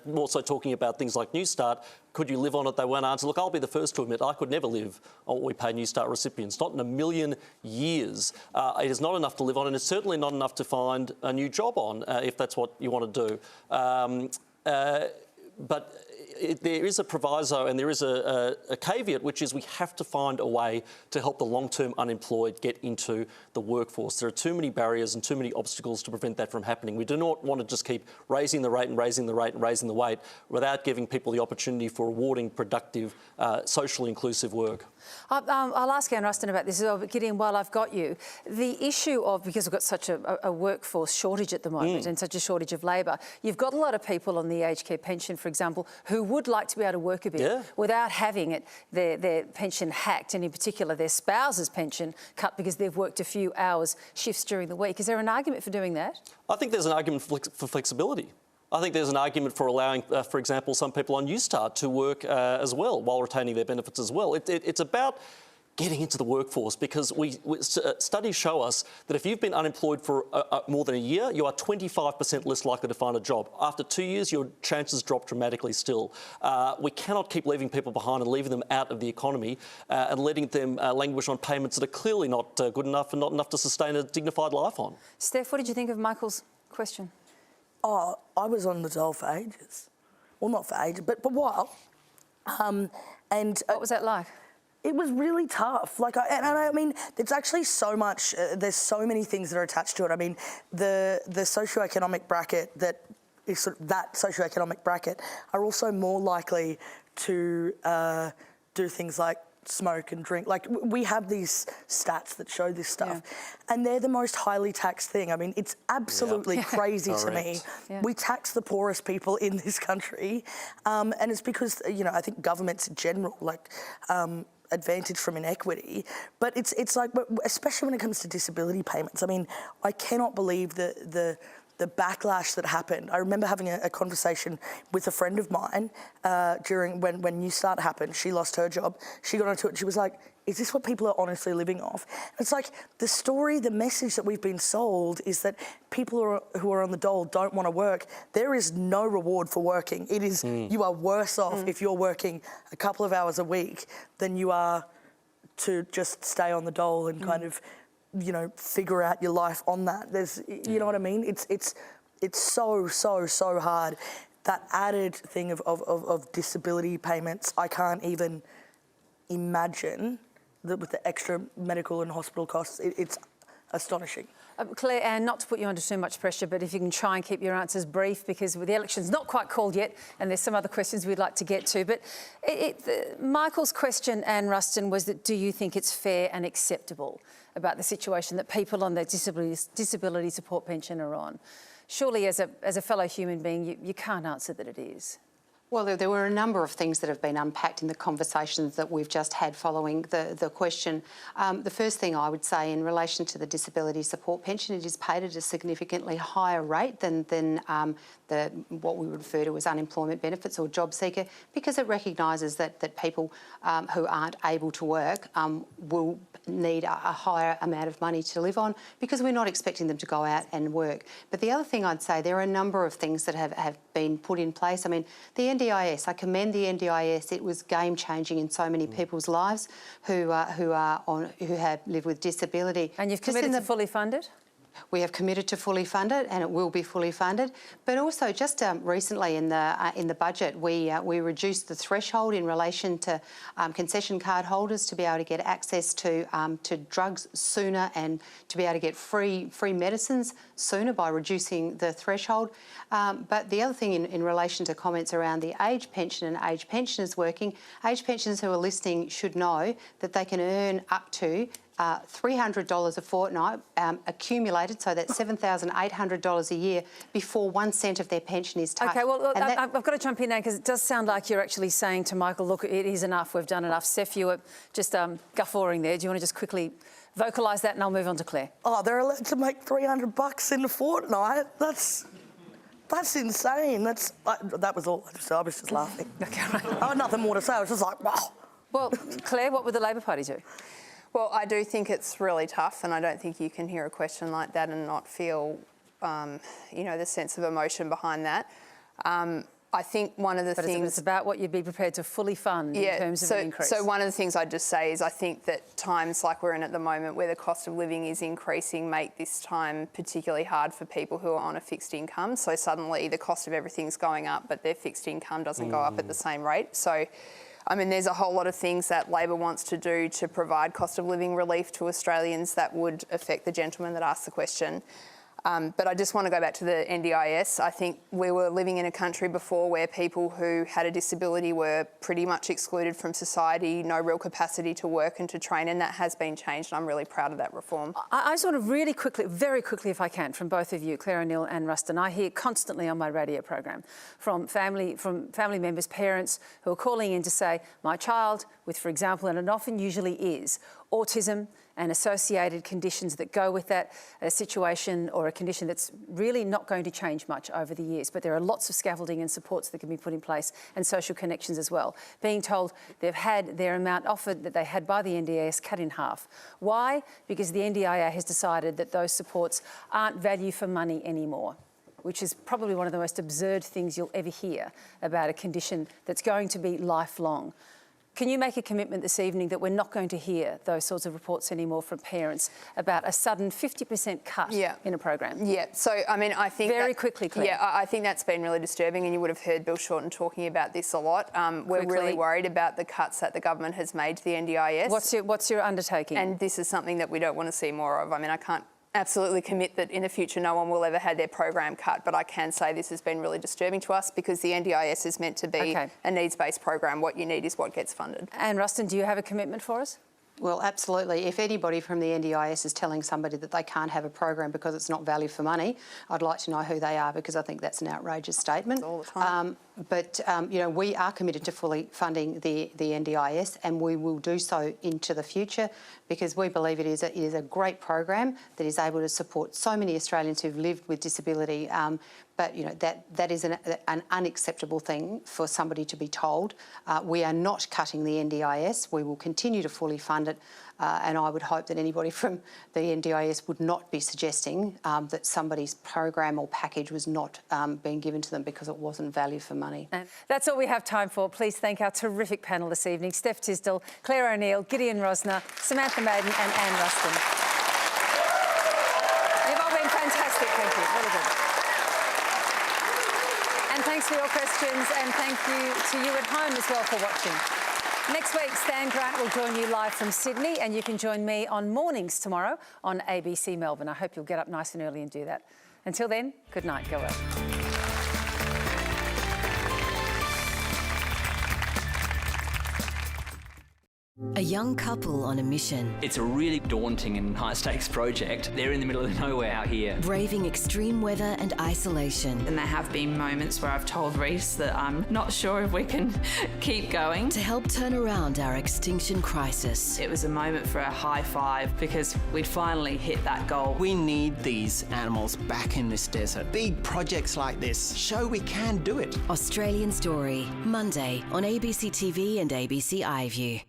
more so talking about things like New Start. Could you live on it? They won't answer. Look, I'll be the first to admit I could never live on what we pay New Start recipients. Not in a million years. It is not enough to live on, and it's certainly not enough to find a new job on, if that's what you want to do. But there is a proviso and there is a caveat, which is we have to find a way to help the long-term unemployed get into the workforce. There are too many barriers and too many obstacles to prevent that from happening. We do not want to just keep raising the rate and raising the rate and raising the weight without giving people the opportunity for rewarding, productive, socially inclusive work. I'll ask Anne Ruston about this as well, but Gideon, while I've got you, the issue of, because we've got such a workforce shortage at the moment and such a shortage of labour, you've got a lot of people on the aged care pension, for example, who would like to be able to work a bit without having their pension hacked, and in particular their spouse's pension cut because they've worked a few hours shifts during the week. Is there an argument for doing that? I think there's an argument for flexibility. I think there's an argument for allowing, for example, some people on New Start to work as well while retaining their benefits as well. It's about getting into the workforce, because studies show us that if you've been unemployed for more than a year, you are 25% less likely to find a job. After 2 years, your chances drop dramatically still. We cannot keep leaving people behind and leaving them out of the economy and letting them languish on payments that are clearly not good enough and not enough to sustain a dignified life on. Steph, what did you think of Michael's question? Oh, I was on the dole for ages. Well, not for ages, but for a while. What was that like? It was really tough. I mean, there's actually so much. There's so many things that are attached to it. I mean, the socioeconomic bracket that is that socioeconomic bracket are also more likely to do things like smoke and drink. Like, we have these stats that show this stuff, and they're the most highly taxed thing. I mean, it's absolutely crazy to me. We tax the poorest people in this country, and it's because, I think governments in general, advantage from inequity, but it's like, especially when it comes to disability payments. I mean, I cannot believe the backlash that happened. I remember having a conversation with a friend of mine during when New Start happened. She lost her job. She got onto it and she was like, is this what people are honestly living off? And it's like the message that we've been sold is that people who are on the dole don't want to work. There is no reward for working. It is, you are worse off if you're working a couple of hours a week than you are to just stay on the dole and kind of, figure out your life on that. There's, you know what I mean? It's so hard. That added thing of disability payments, I can't even imagine that with the extra medical and hospital costs. It's astonishing. Claire, and not to put you under too much pressure, but if you can try and keep your answers brief, because the election's not quite called yet and there's some other questions we'd like to get to. But Michael's question, Anne Ruston, was that do you think it's fair and acceptable about the situation that people on their disability support pension are on? Surely as a fellow human being, you can't answer that it is. Well, there were a number of things that have been unpacked in the conversations that we've just had following the question. The first thing I would say in relation to the disability support pension, it is paid at a significantly higher rate than what we would refer to as unemployment benefits or job seeker, because it recognises that people who aren't able to work will need a higher amount of money to live on, because we're not expecting them to go out and work. But the other thing I'd say, there are a number of things that have been put in place. I mean, the NDIS, I commend the NDIS. It was game-changing in so many people's lives who have lived with disability. And you've committed to fully fund it? We have committed to fully fund it, and it will be fully funded. But also, just recently in the budget, we reduced the threshold in relation to concession card holders to be able to get access to drugs sooner and to be able to get free medicines sooner by reducing the threshold. But the other thing in relation to comments around the age pension and age pensioners working, age pensioners who are listening should know that they can earn up to $300 a fortnight accumulated, so that's $7,800 a year before 1 cent of their pension is touched. OK, well, look, I've got to jump in now because it does sound like you're actually saying to Michael, look, it is enough, we've done enough. Steph, you were just guffawing there. Do you want to just quickly vocalise that and I'll move on to Claire? Oh, they're allowed to make $300 in a fortnight. That's insane. That was all. I was just laughing. OK, right. I had nothing more to say. I was just like, wow. Well, Claire, what would the Labor Party do? Well, I do think it's really tough, and I don't think you can hear a question like that and not feel, you know, the sense of emotion behind that. I think one of the things... It's about what you'd be prepared to fully fund in terms of an increase. So one of the things I'd just say is I think that times like we're in at the moment where the cost of living is increasing make this time particularly hard for people who are on a fixed income. So suddenly the cost of everything's going up, but their fixed income doesn't go up at the same rate. So, I mean, there's a whole lot of things that Labor wants to do to provide cost of living relief to Australians that would affect the gentleman that asked the question. But I just want to go back to the NDIS. I think we were living in a country before where people who had a disability were pretty much excluded from society, no real capacity to work and to train, and that has been changed, and I'm really proud of that reform. I just want to really quickly, very quickly if I can, from both of you, Claire O'Neill and Rustin, I hear constantly on my radio program from family members, parents who are calling in to say, my child with, for example, and it often usually is, autism and associated conditions that go with that, a situation or a condition that's really not going to change much over the years. But there are lots of scaffolding and supports that can be put in place and social connections as well. Being told they've had their amount offered that they had by the NDIS cut in half. Why? Because the NDIA has decided that those supports aren't value for money anymore, which is probably one of the most absurd things you'll ever hear about a condition that's going to be lifelong. Can you make a commitment this evening that we're not going to hear those sorts of reports anymore from parents about a sudden 50% cut in a program? Yeah, so I mean, I think... Very quickly, Claire. Yeah, I think that's been really disturbing, and you would have heard Bill Shorten talking about this a lot. We're really worried about the cuts that the government has made to the NDIS. What's your undertaking? And this is something that we don't want to see more of. I mean, I can't absolutely commit that in the future no one will ever have their program cut, but I can say this has been really disturbing to us because the NDIS is meant to be a needs-based program. What you need is what gets funded. And Rustin, do you have a commitment for us? Well, absolutely. If anybody from the NDIS is telling somebody that they can't have a program because it's not value for money, I'd like to know who they are, because I think that's an outrageous statement. All the time. You know, we are committed to fully funding the NDIS, and we will do so into the future because we believe it is a great program that is able to support so many Australians who've lived with disability. But, you know, that is an unacceptable thing for somebody to be told. We are not cutting the NDIS. We will continue to fully fund it. And I would hope that anybody from the NDIS would not be suggesting that somebody's program or package was not being given to them because it wasn't value for money. And that's all we have time for. Please thank our terrific panel this evening, Steph Tisdall, Claire O'Neill, Gideon Rosner, Samantha Maiden and Anne Rustin. You've all been fantastic, thank you. Really good. And thanks for your questions, and thank you to you at home as well for watching. Next week, Stan Grant will join you live from Sydney, and you can join me on Mornings tomorrow on ABC Melbourne. I hope you'll get up nice and early and do that. Until then, good night, go well. A young couple on a mission. It's a really daunting and high-stakes project. They're in the middle of nowhere out here. Braving extreme weather and isolation. And there have been moments where I've told Reese that I'm not sure if we can keep going. To help turn around our extinction crisis. It was a moment for a high five because we'd finally hit that goal. We need these animals back in this desert. Big projects like this show we can do it. Australian Story, Monday on ABC TV and ABC iView.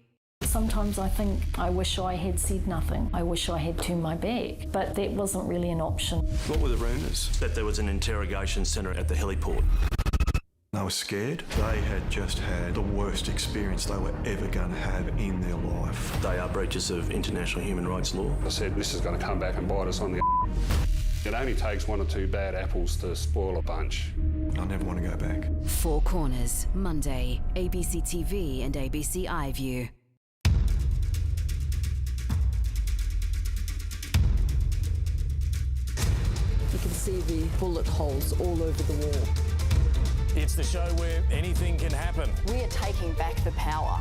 Sometimes I think I wish I had said nothing. I wish I had turned my back, but that wasn't really an option. What were the rumours? That there was an interrogation centre at the heliport. They were scared. They had just had the worst experience they were ever going to have in their life. They are breaches of international human rights law. I said, this is going to come back and bite us on the It only takes 1 or 2 bad apples to spoil a bunch. I never want to go back. Four Corners, Monday, ABC TV and ABC iView. You can see the bullet holes all over the wall. It's the show where anything can happen. We are taking back the power.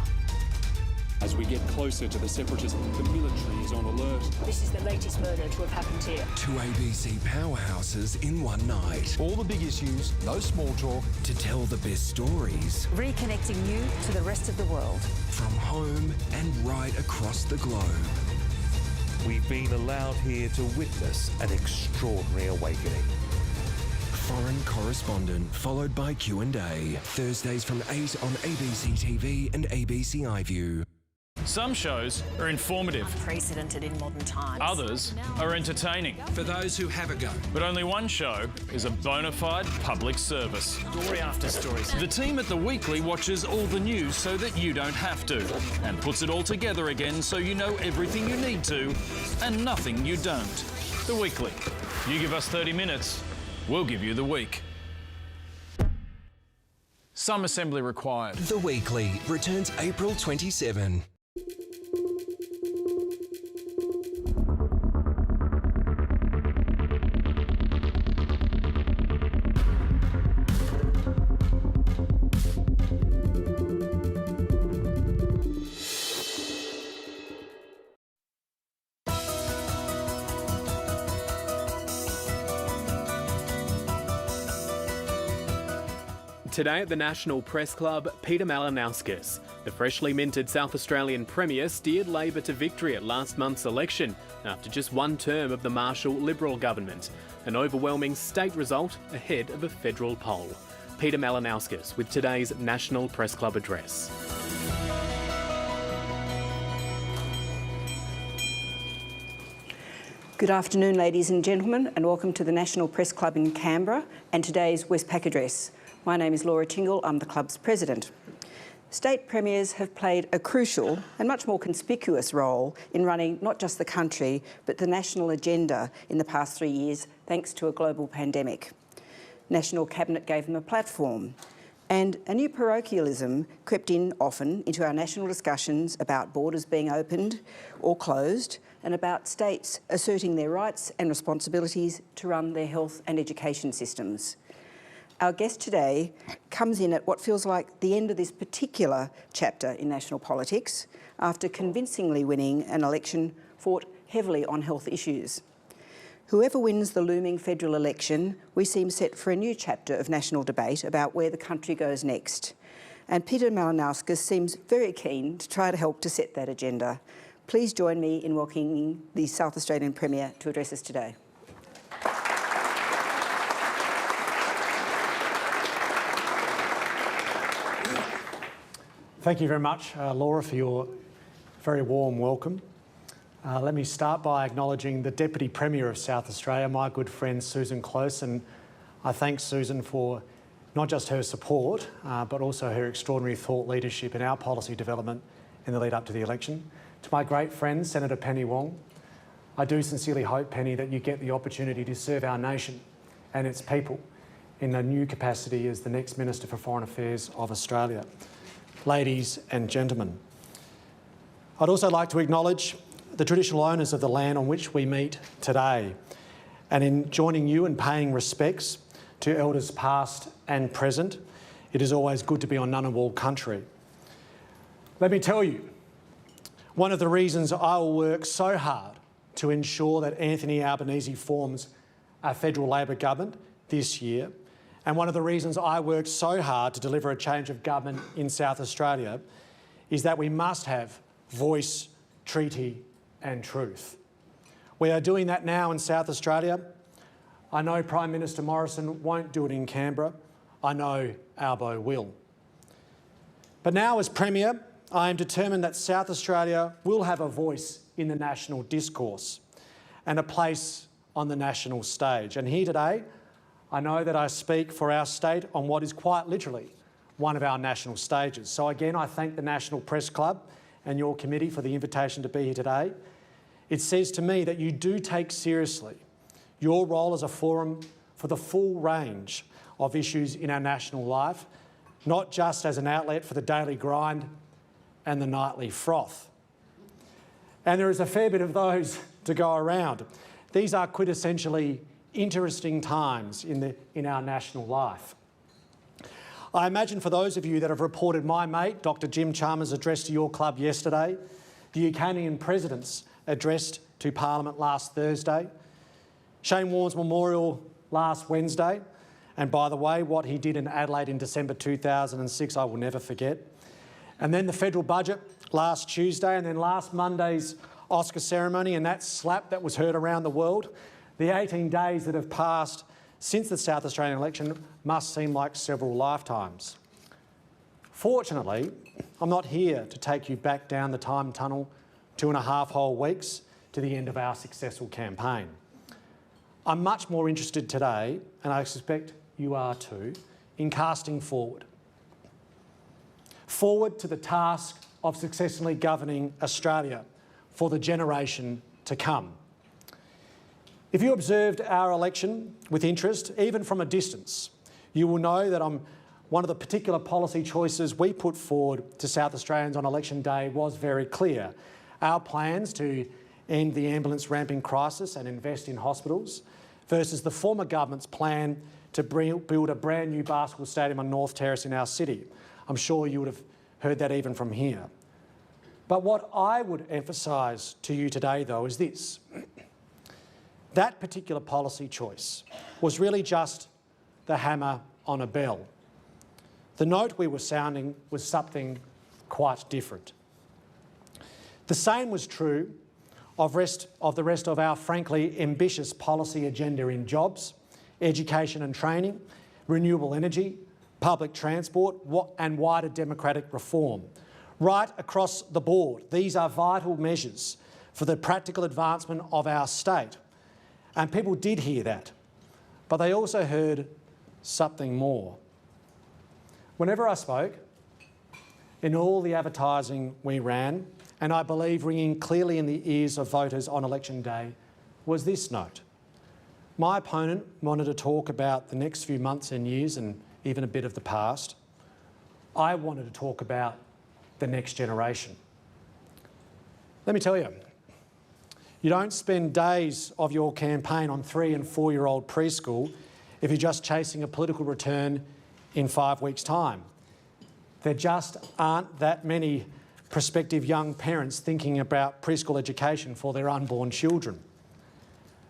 As we get closer to the separatists, the military is on alert. This is the latest murder to have happened here. 2 ABC powerhouses in one night. All the big issues, no small talk. To tell the best stories. Reconnecting you to the rest of the world. From home and right across the globe. We've been allowed here to witness an extraordinary awakening. Foreign Correspondent, followed by Q&A. Thursdays from 8 on ABC TV and ABC iView. Some shows are informative. Unprecedented in modern times. Others are entertaining. For those who have a go. But only one show is a bona fide public service. Story after story. The team at The Weekly watches all the news so that you don't have to, and puts it all together again so you know everything you need to and nothing you don't. The Weekly. You give us 30 minutes, we'll give you the week. Some assembly required. The Weekly returns April 27. Today at the National Press Club, Peter Malinauskas, the freshly minted South Australian Premier, steered Labor to victory at last month's election after just one term of the Marshall Liberal government, an overwhelming state result ahead of a federal poll. Peter Malinauskas with today's National Press Club address. Good afternoon, ladies and gentlemen, and welcome to the National Press Club in Canberra and today's Westpac address. My name is Laura Tingle, I'm the club's president. State premiers have played a crucial and much more conspicuous role in running not just the country, but the national agenda in the past 3 years, thanks to a global pandemic. National Cabinet gave them a platform, and a new parochialism crept in often into our national discussions about borders being opened or closed, and about states asserting their rights and responsibilities to run their health and education systems. Our guest today comes in at what feels like the end of this particular chapter in national politics after convincingly winning an election fought heavily on health issues. Whoever wins the looming federal election, we seem set for a new chapter of national debate about where the country goes next. And Peter Malinauskas seems very keen to try to help to set that agenda. Please join me in welcoming the South Australian Premier to address us today. Thank you very much, Laura, for your very warm welcome. Let me start by acknowledging the Deputy Premier of South Australia, my good friend Susan Close, and I thank Susan for not just her support, but also her extraordinary thought leadership in our policy development in the lead up to the election. To my great friend, Senator Penny Wong, I do sincerely hope, Penny, that you get the opportunity to serve our nation and its people in a new capacity as the next Minister for Foreign Affairs of Australia. Ladies and gentlemen, I'd also like to acknowledge the traditional owners of the land on which we meet today, and in joining you in paying respects to elders past and present, it is always good to be on Ngunnawal country. Let me tell you, one of the reasons I will work so hard to ensure that Anthony Albanese forms a federal Labor government this year, and one of the reasons I worked so hard to deliver a change of government in South Australia, is that we must have voice, treaty and truth. We are doing that now in South Australia. I know Prime Minister Morrison won't do it in Canberra. I know Albo will. But now as Premier, I am determined that South Australia will have a voice in the national discourse and a place on the national stage. And here today, I know that I speak for our state on what is quite literally one of our national stages. So again, I thank the National Press Club and your committee for the invitation to be here today. It says to me that you do take seriously your role as a forum for the full range of issues in our national life, not just as an outlet for the daily grind and the nightly froth. And there is a fair bit of those to go around. These are quintessentially interesting times in our national life. I imagine for those of you that have reported my mate, Dr Jim Chalmers' address to your club yesterday, the Ukrainian President's address to Parliament last Thursday, Shane Warne's memorial last Wednesday, and by the way, what he did in Adelaide in December 2006 I will never forget, and then the federal budget last Tuesday, and then last Monday's Oscar ceremony and that slap that was heard around the world. The 18 days that have passed since the South Australian election must seem like several lifetimes. Fortunately, I'm not here to take you back down the time tunnel 2.5 whole weeks to the end of our successful campaign. I'm much more interested today, and I suspect you are too, in casting forward. Forward to the task of successfully governing Australia for the generation to come. If you observed our election with interest, even from a distance, you will know that one of the particular policy choices we put forward to South Australians on election day was very clear. Our plans to end the ambulance ramping crisis and invest in hospitals versus the former government's plan to build a brand new basketball stadium on North Terrace in our city. I'm sure you would have heard that even from here. But what I would emphasise to you today, though, is this. That particular policy choice was really just the hammer on a bell. The note we were sounding was something quite different. The same was true of the rest of our frankly ambitious policy agenda in jobs, education and training, renewable energy, public transport and wider democratic reform. Right across the board, these are vital measures for the practical advancement of our state. And people did hear that, but they also heard something more. Whenever I spoke, in all the advertising we ran, and I believe ringing clearly in the ears of voters on election day, was this note. My opponent wanted to talk about the next few months and years and even a bit of the past. I wanted to talk about the next generation. Let me tell you, you don't spend days of your campaign on 3- and 4-year-old preschool if you're just chasing a political return in 5 weeks' time. There just aren't that many prospective young parents thinking about preschool education for their unborn children.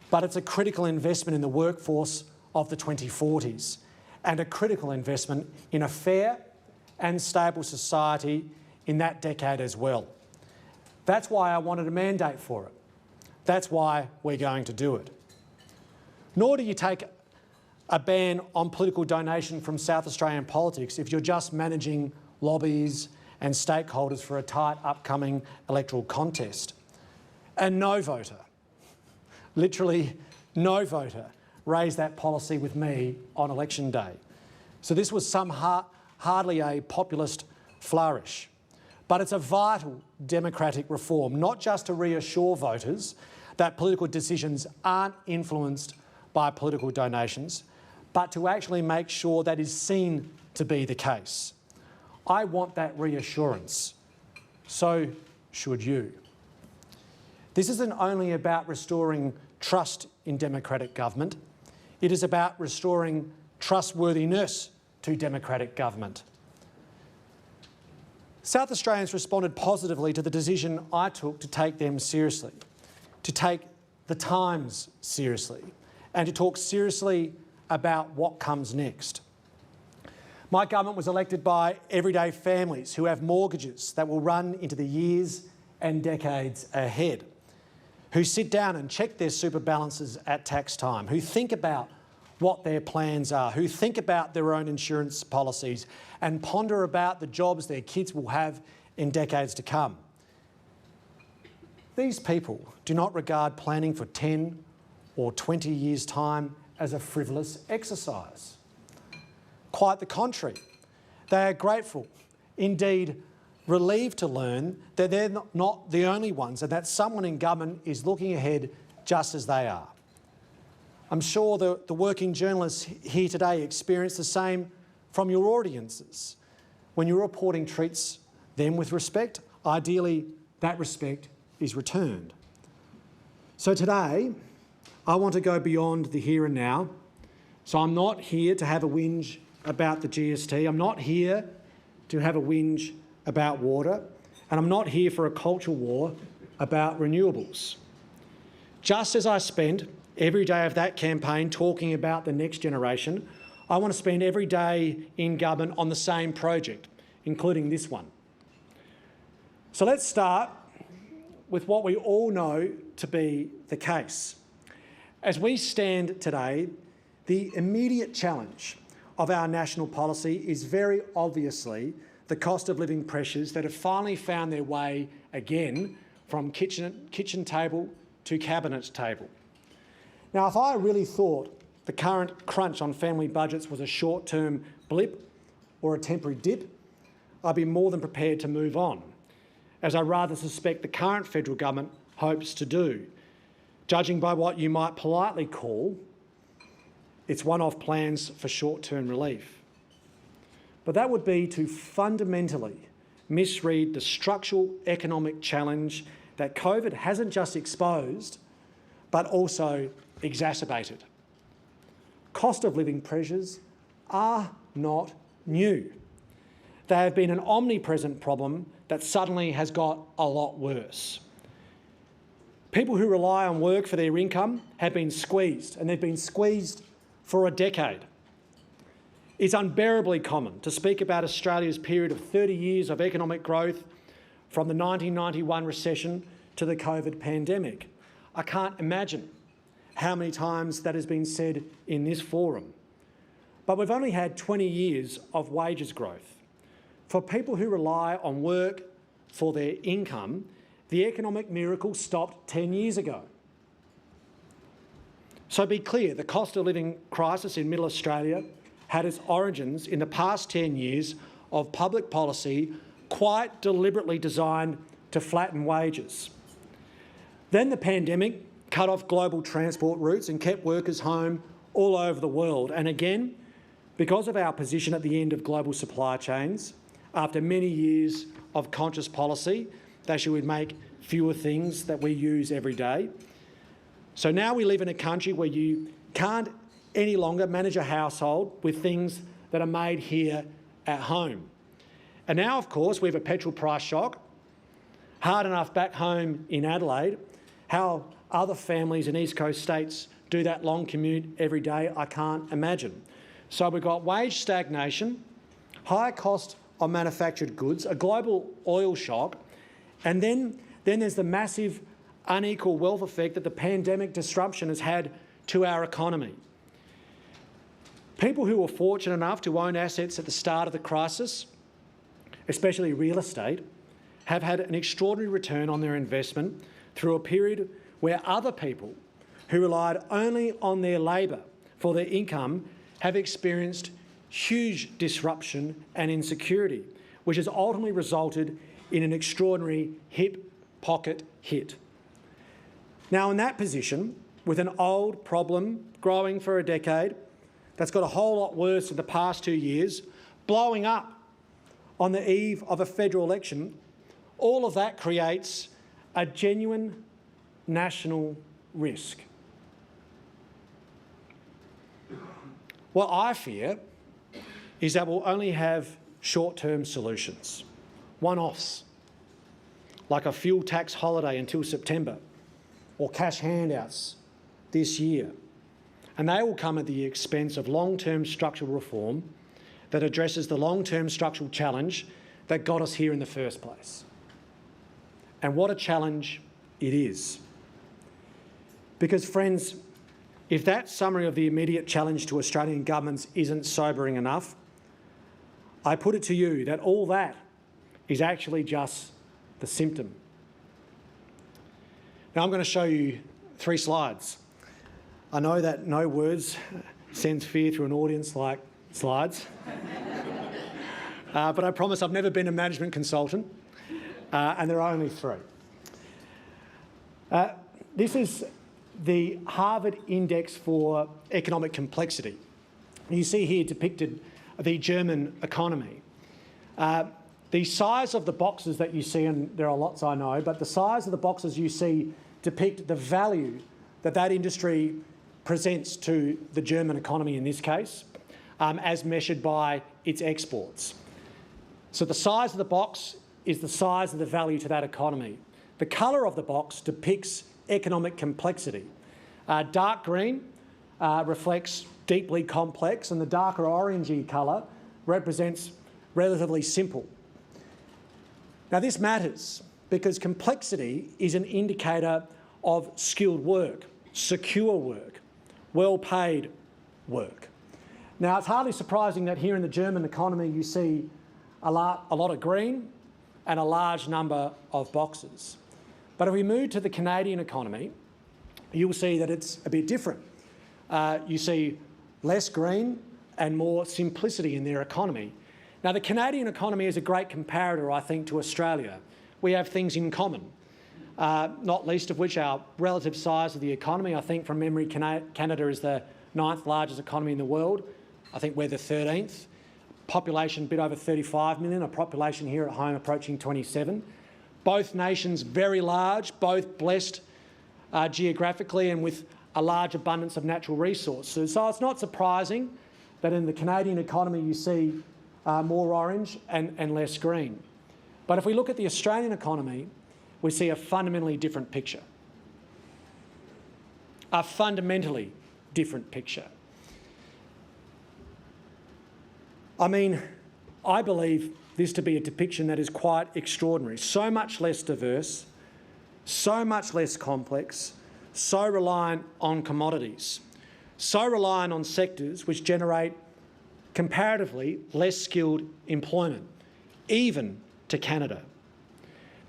But it's a critical investment in the workforce of the 2040s and a critical investment in a fair and stable society in that decade as well. That's why I wanted a mandate for it. That's why we're going to do it. Nor do you take a ban on political donation from South Australian politics if you're just managing lobbies and stakeholders for a tight upcoming electoral contest. And no voter, literally no voter, raised that policy with me on election day. So this was hardly a populist flourish. But it's a vital democratic reform, not just to reassure voters that political decisions aren't influenced by political donations, but to actually make sure that is seen to be the case. I want that reassurance. So should you. This isn't only about restoring trust in democratic government, it is about restoring trustworthiness to democratic government. South Australians responded positively to the decision I took to take them seriously, to take the times seriously, and to talk seriously about what comes next. My government was elected by everyday families who have mortgages that will run into the years and decades ahead, who sit down and check their super balances at tax time, who think about what their plans are, who think about their own insurance policies and ponder about the jobs their kids will have in decades to come. These people do not regard planning for 10 or 20 years' time as a frivolous exercise. Quite the contrary. They are grateful, indeed relieved to learn that they're not the only ones and that someone in government is looking ahead just as they are. I'm sure the working journalists here today experience the same from your audiences. When your reporting treats them with respect, ideally that respect is returned. So today, I want to go beyond the here and now. So I'm not here to have a whinge about the GST. I'm not here to have a whinge about water, and I'm not here for a culture war about renewables. Just as I spent every day of that campaign talking about the next generation, I want to spend every day in government on the same project, including this one. So let's start with what we all know to be the case. As we stand today, the immediate challenge of our national policy is very obviously the cost of living pressures that have finally found their way again from kitchen table to cabinet table. Now, if I really thought the current crunch on family budgets was a short-term blip or a temporary dip, I'd be more than prepared to move on, as I rather suspect the current federal government hopes to do, judging by what you might politely call its one-off plans for short-term relief. But that would be to fundamentally misread the structural economic challenge that COVID hasn't just exposed, but also exacerbated. Cost of living pressures are not new. They have been an omnipresent problem that suddenly has got a lot worse. People who rely on work for their income have been squeezed, and they've been squeezed for a decade. It's unbearably common to speak about Australia's period of 30 years of economic growth from the 1991 recession to the COVID pandemic. I can't imagine how many times that has been said in this forum. But we've only had 20 years of wages growth. For people who rely on work for their income, the economic miracle stopped 10 years ago. So be clear, the cost of living crisis in Middle Australia had its origins in the past 10 years of public policy quite deliberately designed to flatten wages. Then the pandemic cut off global transport routes and kept workers home all over the world. And again, because of our position at the end of global supply chains, after many years of conscious policy that you would make fewer things that we use every day. So now we live in a country where you can't any longer manage a household with things that are made here at home. And now, of course, we have a petrol price shock. Hard enough back home in Adelaide. How other families in East Coast states do that long commute every day, I can't imagine. So we've got wage stagnation, high cost of manufactured goods, a global oil shock, and then there's the massive unequal wealth effect that the pandemic disruption has had to our economy. People who were fortunate enough to own assets at the start of the crisis, especially real estate, have had an extraordinary return on their investment through a period where other people who relied only on their labour for their income have experienced huge disruption and insecurity, which has ultimately resulted in an extraordinary hip pocket hit. Now, in that position, with an old problem growing for a decade, that's got a whole lot worse in the past 2 years, blowing up on the eve of a federal election, all of that creates a genuine national risk. What I fear is that we'll only have short-term solutions, one-offs, like a fuel tax holiday until September, or cash handouts this year. And they will come at the expense of long-term structural reform that addresses the long-term structural challenge that got us here in the first place. And what a challenge it is. Because, friends, if that summary of the immediate challenge to Australian governments isn't sobering enough, I put it to you that all that is actually just the symptom. Now I'm going to show you 3 slides. I know that no words sends fear through an audience like slides, but I promise I've never been a management consultant, and there are only 3. This is the Harvard Index for Economic Complexity. You see here depicted the German economy. The size of the boxes that you see, and there are lots I know, but the size of the boxes you see depict the value that that industry presents to the German economy in this case. as measured by its exports. So the size of the box is the size of the value to that economy. The colour of the box depicts economic complexity. Dark green reflects deeply complex, and the darker orangey colour represents relatively simple. Now this matters because complexity is an indicator of skilled work, secure work, well-paid work. Now it's hardly surprising that here in the German economy you see a lot of green and a large number of boxes. But if we move to the Canadian economy, you'll see that it's a bit different. You see less green and more simplicity in their economy. Now, the Canadian economy is a great comparator, I think, to Australia. We have things in common, not least of which our relative size of the economy. I think from memory, Canada is the 9th largest economy in the world. I think we're the 13th. Population a bit over 35 million, a population here at home approaching 27. Both nations very large, both blessed geographically and with a large abundance of natural resources. So it's not surprising that in the Canadian economy you see more orange and less green. But if we look at the Australian economy, we see a fundamentally different picture. A fundamentally different picture. I mean, I believe this to be a depiction that is quite extraordinary. So much less diverse, so much less complex, so reliant on commodities, so reliant on sectors which generate comparatively less skilled employment, even to Canada.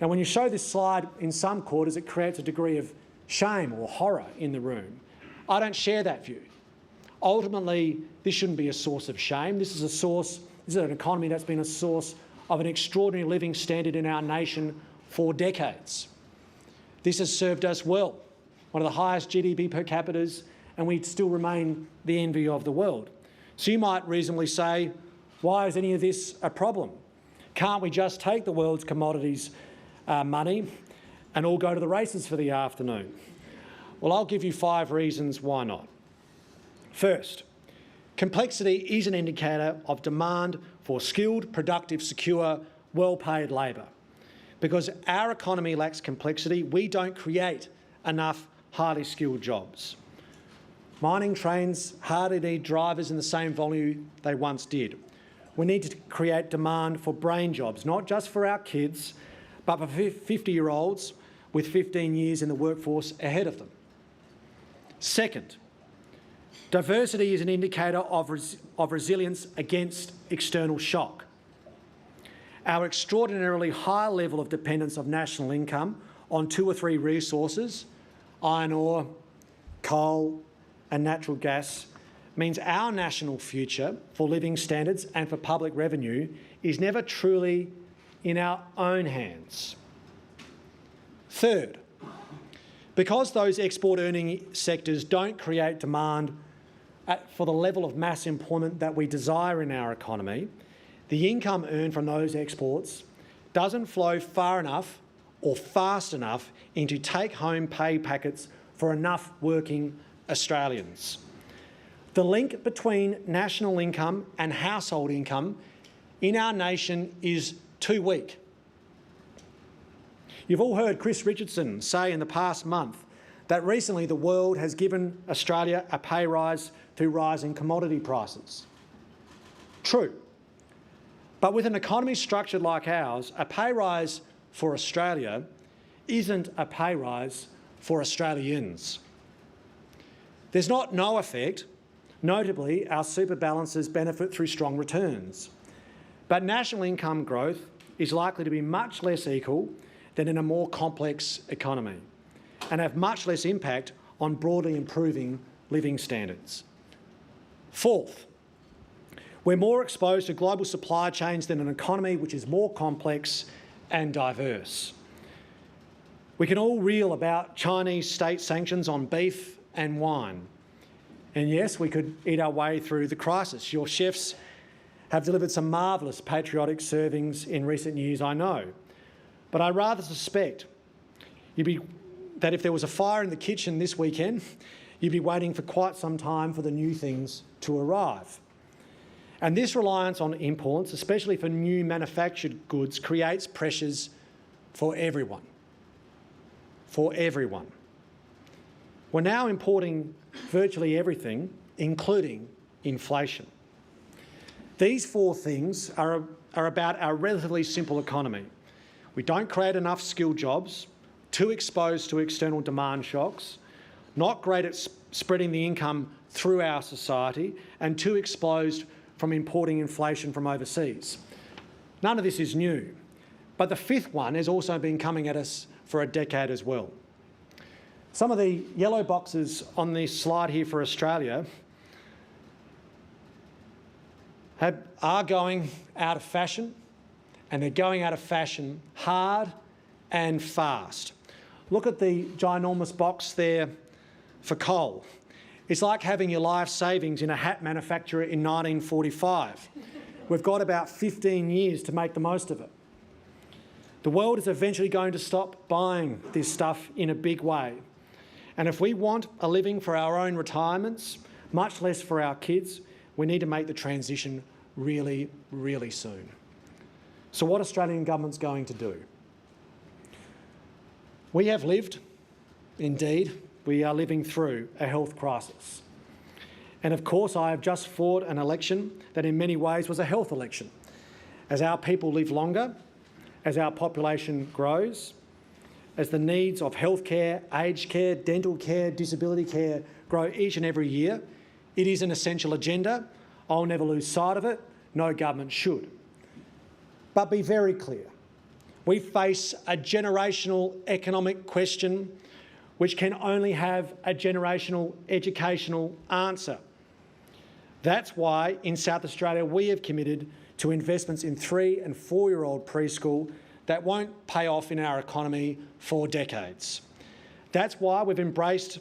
Now, when you show this slide in some quarters, it creates a degree of shame or horror in the room. I don't share that view. Ultimately, this shouldn't be a source of shame. This is an economy that's been a source of an extraordinary living standard in our nation for decades. This has served us well, one of the highest GDP per capita, and we still remain the envy of the world. So you might reasonably say, why is any of this a problem? Can't we just take the world's commodities money and all go to the races for the afternoon? Well, I'll give you 5 reasons why not. First, complexity is an indicator of demand for skilled, productive, secure, well-paid labour. Because our economy lacks complexity, we don't create enough highly skilled jobs. Mining trains hardly need drivers in the same volume they once did. We need to create demand for brain jobs, not just for our kids, but for 50-year-olds with 15 years in the workforce ahead of them. Second, diversity is an indicator of resilience against external shock. Our extraordinarily high level of dependence of national income on 2 or 3 resources, iron ore, coal and natural gas, means our national future for living standards and for public revenue is never truly in our own hands. Third, because those export-earning sectors don't create demand for the level of mass employment that we desire in our economy, the income earned from those exports doesn't flow far enough or fast enough into take-home pay packets for enough working Australians. The link between national income and household income in our nation is too weak. You've all heard Chris Richardson say in the past month that recently the world has given Australia a pay rise through rising commodity prices. True. But with an economy structured like ours, a pay rise for Australia isn't a pay rise for Australians. There's not no effect. Notably, our super balances benefit through strong returns. But national income growth is likely to be much less equal than in a more complex economy and have much less impact on broadly improving living standards. Fourth, we're more exposed to global supply chains than an economy which is more complex and diverse. We can all reel about Chinese state sanctions on beef and wine. And yes, we could eat our way through the crisis. Your chefs have delivered some marvellous patriotic servings in recent years, I know. But I rather suspect that if there was a fire in the kitchen this weekend, you'd be waiting for quite some time for the new things to arrive. And this reliance on imports, especially for new manufactured goods, creates pressures for everyone. For everyone. We're now importing virtually everything, including inflation. These four things are about our relatively simple economy. We don't create enough skilled jobs, too exposed to external demand shocks, not great at spreading the income through our society, and too exposed from importing inflation from overseas. None of this is new, but the fifth one has also been coming at us for a decade as well. Some of the yellow boxes on this slide here for Australia are going out of fashion, and they're going out of fashion hard and fast. Look at the ginormous box there for coal. It's like having your life savings in a hat manufacturer in 1945. We've got about 15 years to make the most of it. The world is eventually going to stop buying this stuff in a big way. And if we want a living for our own retirements, much less for our kids, we need to make the transition really, really soon. So what Australian government's going to do? We have lived, indeed, we are living through a health crisis. And of course, I have just fought an election that in many ways was a health election. As our people live longer, as our population grows, as the needs of healthcare, aged care, dental care, disability care grow each and every year, it is an essential agenda. I'll never lose sight of it. No government should. But be very clear. We face a generational economic question which can only have a generational educational answer. That's why in South Australia we have committed to investments in 3- and 4-year-old preschool that won't pay off in our economy for decades. That's why we've embraced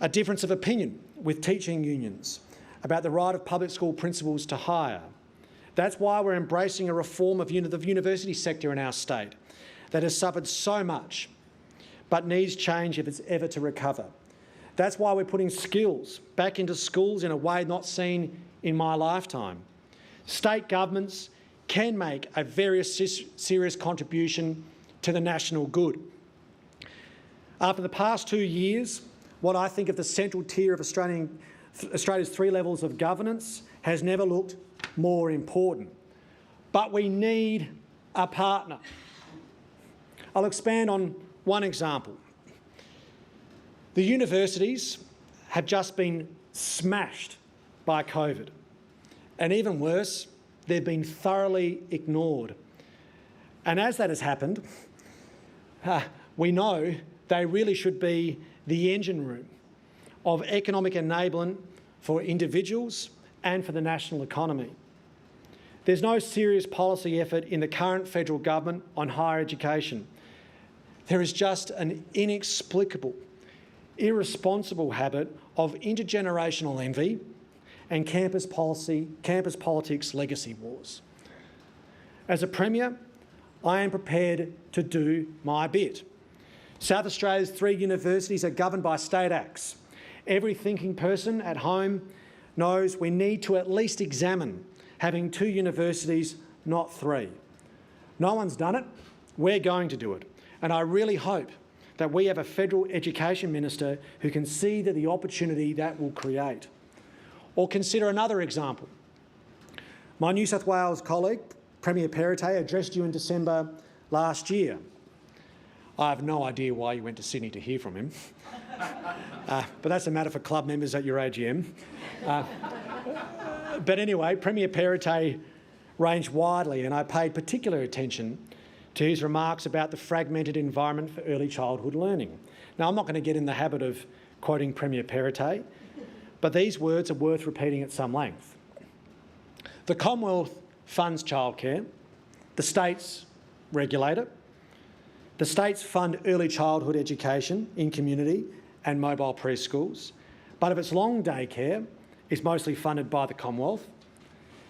a difference of opinion with teaching unions about the right of public school principals to hire. That's why we're embracing a reform of the university sector in our state that has suffered so much but needs change if it's ever to recover. That's why we're putting skills back into schools in a way not seen in my lifetime. State governments can make a very serious contribution to the national good. After the past 2 years, what I think of the central tier of Australia's 3 levels of governance has never looked more important. But we need a partner. I'll expand on one example. The universities have just been smashed by COVID. And even worse, they've been thoroughly ignored. And as that has happened, we know they really should be the engine room of economic enablement for individuals and for the national economy. There's no serious policy effort in the current federal government on higher education. There is just an inexplicable, irresponsible habit of intergenerational envy and campus politics legacy wars. As a Premier, I am prepared to do my bit. South Australia's 3 universities are governed by state acts. Every thinking person at home knows we need to at least examine having 2 universities, not 3. No one's done it. We're going to do it. And I really hope that we have a federal education minister who can see the opportunity that will create. Or consider another example. My New South Wales colleague, Premier Perrottet, addressed you in December last year. I have no idea why you went to Sydney to hear from him. But that's a matter for club members at your AGM. But anyway, Premier Perrottet ranged widely, and I paid particular attention to his remarks about the fragmented environment for early childhood learning. Now, I'm not going to get in the habit of quoting Premier Perrottet, but these words are worth repeating at some length. The Commonwealth funds childcare, the states regulate it, the states fund early childhood education in community and mobile preschools, but if it's long day care, it's mostly funded by the Commonwealth.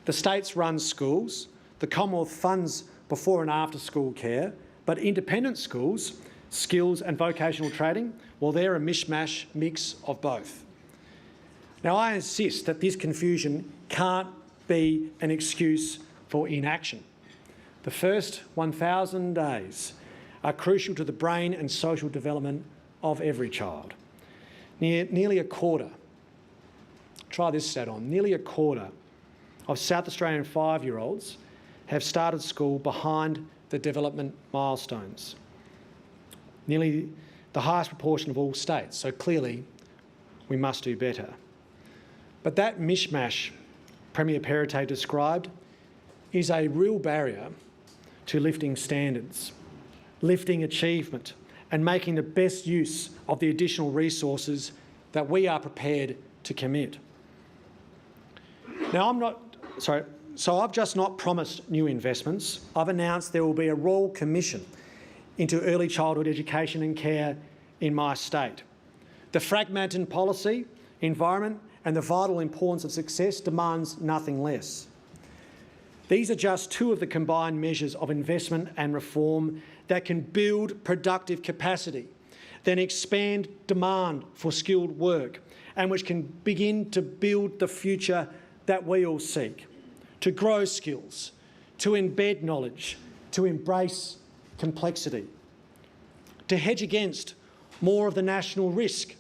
The states run schools, the Commonwealth funds before and after school care, but independent schools, skills and vocational training, well, they're a mix of both. Now, I insist that this confusion can't be an excuse for inaction. The first 1,000 days are crucial to the brain and social development of every child. Nearly a quarter, try this stat on, nearly a quarter of South Australian 5-year-olds have started school behind the development milestones. Nearly the highest proportion of all states, so clearly we must do better. But that mishmash Premier Perrottet described is a real barrier to lifting standards, lifting achievement, and making the best use of the additional resources that we are prepared to commit. Now, so I've just not promised new investments. I've announced there will be a Royal Commission into early childhood education and care in my state. The fragmented policy, environment, and the vital importance of success demands nothing less. These are just two of the combined measures of investment and reform that can build productive capacity, then expand demand for skilled work, and which can begin to build the future that we all seek, to grow skills, to embed knowledge, to embrace complexity, to hedge against more of the national risk,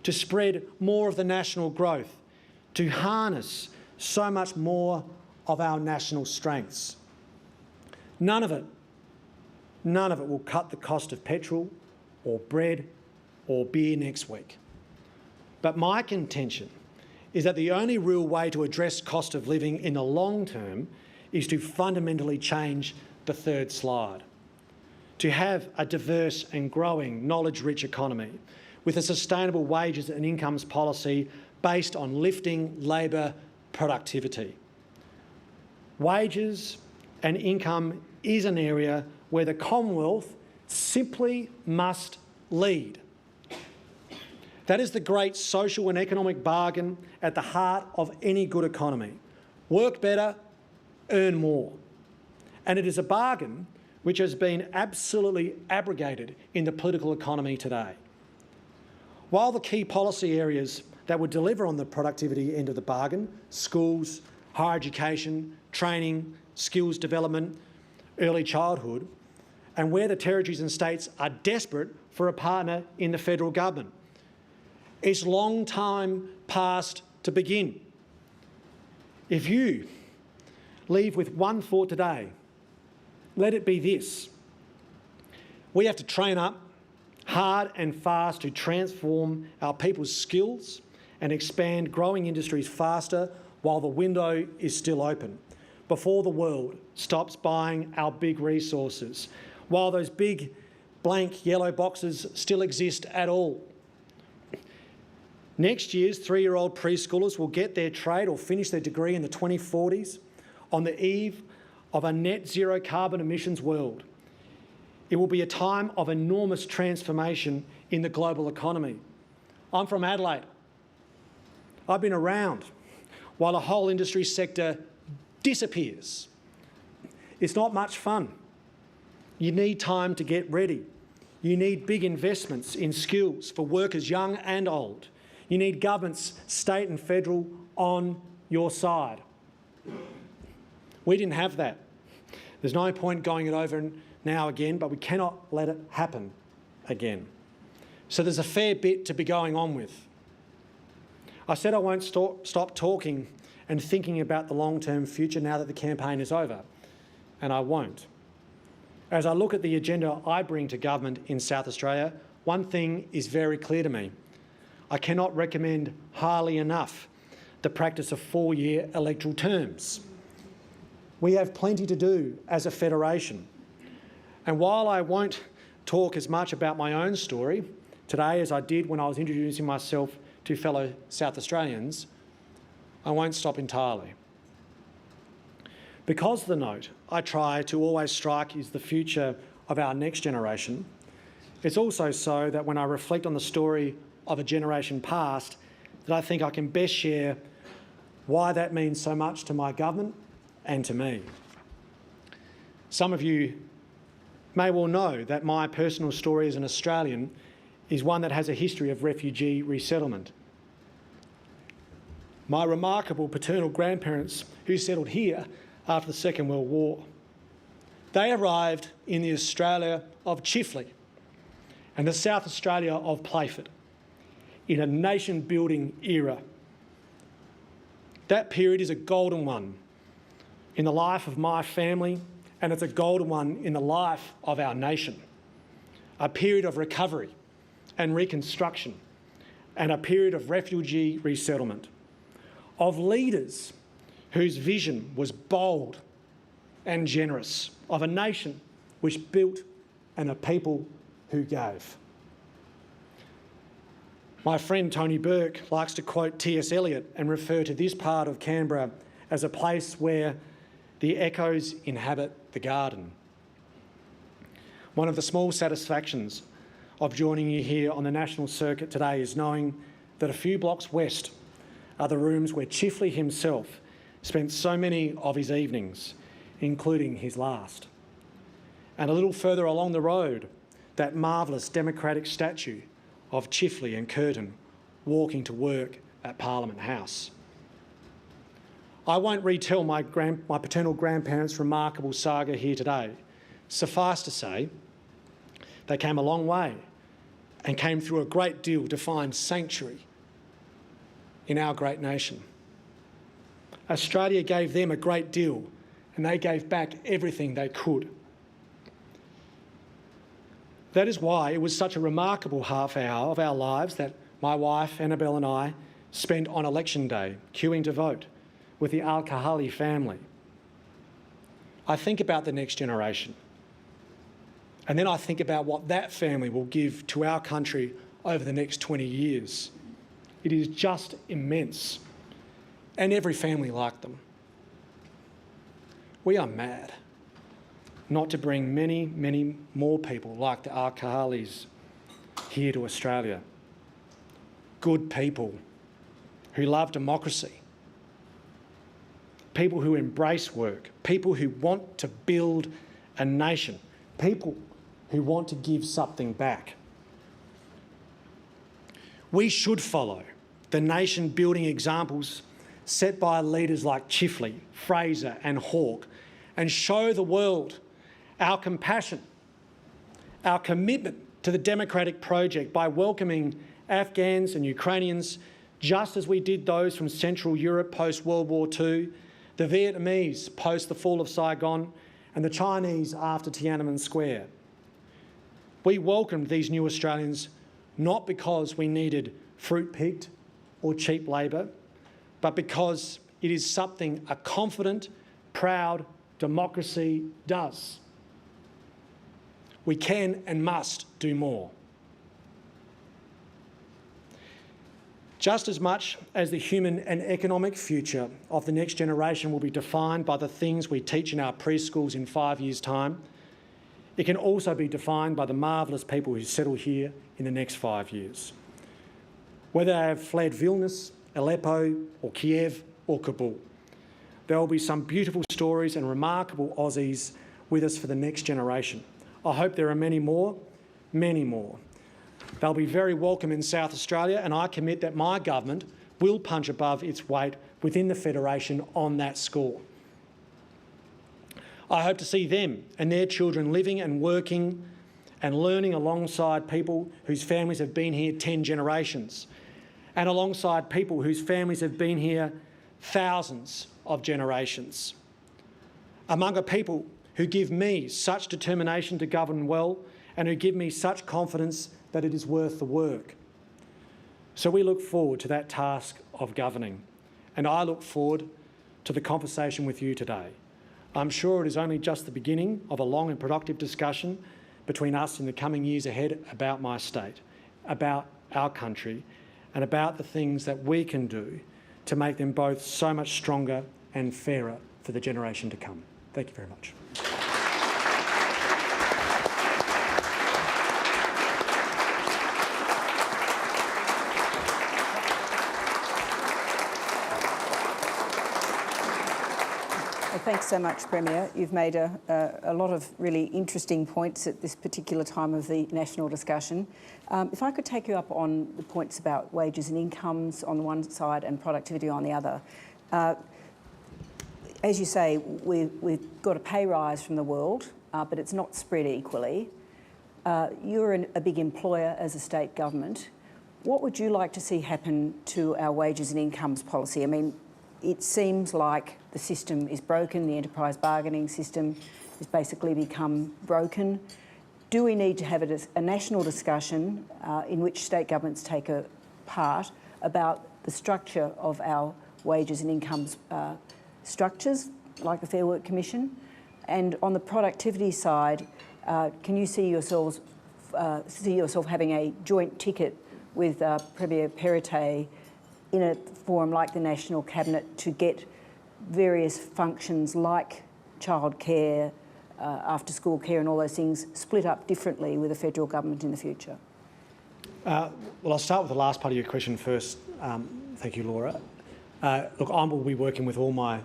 to spread more of the national growth, to harness so much more of our national strengths. None of it will cut the cost of petrol or bread or beer next week. But my contention is that the only real way to address cost of living in the long term is to fundamentally change the third slide, to have a diverse and growing knowledge-rich economy with a sustainable wages and incomes policy based on lifting labour productivity. Wages and income is an area where the Commonwealth simply must lead. That is the great social and economic bargain at the heart of any good economy. Work better, earn more. And it is a bargain which has been absolutely abrogated in the political economy today. While the key policy areas that would deliver on the productivity end of the bargain, schools, higher education, training, skills development, early childhood, and where the territories and states are desperate for a partner in the federal government. It's long time past to begin. If you leave with one thought today, let it be this: we have to train up hard and fast to transform our people's skills and expand growing industries faster while the window is still open, before the world stops buying our big resources, while those big blank yellow boxes still exist at all. Next year's 3-year-old preschoolers will get their trade or finish their degree in the 2040s on the eve of a net zero carbon emissions world. It will be a time of enormous transformation in the global economy. I'm from Adelaide. I've been around while a whole industry sector disappears. It's not much fun. You need time to get ready. You need big investments in skills for workers young and old. You need governments, state and federal, on your side. We didn't have that. There's no point going it over now again, but we cannot let it happen again. So there's a fair bit to be going on with. I said I won't stop talking and thinking about the long-term future now that the campaign is over, and I won't. As I look at the agenda I bring to government in South Australia, one thing is very clear to me. I cannot recommend highly enough the practice of 4-year electoral terms. We have plenty to do as a federation. And while I won't talk as much about my own story today as I did when I was introducing myself to fellow South Australians, I won't stop entirely. Because the note I try to always strike is the future of our next generation, it's also so that when I reflect on the story of a generation past, that I think I can best share why that means so much to my government and to me. Some of you may well know that my personal story as an Australian is one that has a history of refugee resettlement. my remarkable paternal grandparents who settled here after the Second World War. They arrived in the Australia of Chifley and the South Australia of Playford in a nation-building era. That period is a golden one in the life of my family, and it's a golden one in the life of our nation. A period of recovery and reconstruction, and a period of refugee resettlement, of leaders whose vision was bold and generous, of a nation which built and a people who gave. My friend Tony Burke likes to quote T.S. Eliot and refer to this part of Canberra as a place where the echoes inhabit the garden. One of the small satisfactions of joining you here on the national circuit today is knowing that a few blocks west are the rooms where Chifley himself spent so many of his evenings, including his last. And a little further along the road, that marvellous democratic statue of Chifley and Curtin walking to work at Parliament House. I won't retell my paternal grandparents' remarkable saga here today. Suffice to say, they came a long way and came through a great deal to find sanctuary in our great nation. Australia gave them a great deal, and they gave back everything they could. That is why it was such a remarkable half hour of our lives that my wife, Annabelle, and I spent on election day queuing to vote with the Al-Kahali family. I think about the next generation, and then I think about what that family will give to our country over the next 20 years. It is just immense, and every family like them. We are mad not to bring many, many more people like the Al-Kahalis here to Australia. Good people who love democracy, people who embrace work, people who want to build a nation, people who want to give something back. We should follow the nation-building examples set by leaders like Chifley, Fraser and Hawke, and show the world our compassion, our commitment to the democratic project by welcoming Afghans and Ukrainians just as we did those from Central Europe post-World War II, the Vietnamese post the fall of Saigon, and the Chinese after Tiananmen Square. We welcomed these new Australians not because we needed fruit-picked or cheap labour, but because it is something a confident, proud democracy does. We can and must do more. Just as much as the human and economic future of the next generation will be defined by the things we teach in our preschools in 5 years' time, it can also be defined by the marvellous people who settle here in the next 5 years. Whether they have fled Vilnius, Aleppo or Kiev or Kabul, there will be some beautiful stories and remarkable Aussies with us for the next generation. I hope there are many more, many more. They'll be very welcome in South Australia, and I commit that my government will punch above its weight within the Federation on that score. I hope to see them and their children living and working and learning alongside people whose families have been here 10 generations, and alongside people whose families have been here thousands of generations. Among a people who give me such determination to govern well and who give me such confidence that it is worth the work. So we look forward to that task of governing, and I look forward to the conversation with you today. I'm sure it is only just the beginning of a long and productive discussion between us in the coming years ahead about my state, about our country, and about the things that we can do to make them both so much stronger and fairer for the generation to come. Thank you very much. Well, thanks so much, Premier. You've made a lot of really interesting points at this particular time of the national discussion. If I could take you up on the points about wages and incomes on the one side and productivity on the other. As you say, we've got a pay rise from the world, but it's not spread equally. You're a big employer as a state government. What would you like to see happen to our wages and incomes policy? I mean, it seems like the system is broken. The enterprise bargaining system has basically become broken. Do we need to have a national discussion in which state governments take a part about the structure of our wages and incomes structures, like the Fair Work Commission? And on the productivity side, can you see yourself having a joint ticket with Premier Perrottet in a forum like the National Cabinet to get various functions like childcare, after-school care and all those things split up differently with the federal government in the future? Well, I'll start with the last part of your question first. Thank you, Laura. Look, I will be working with all my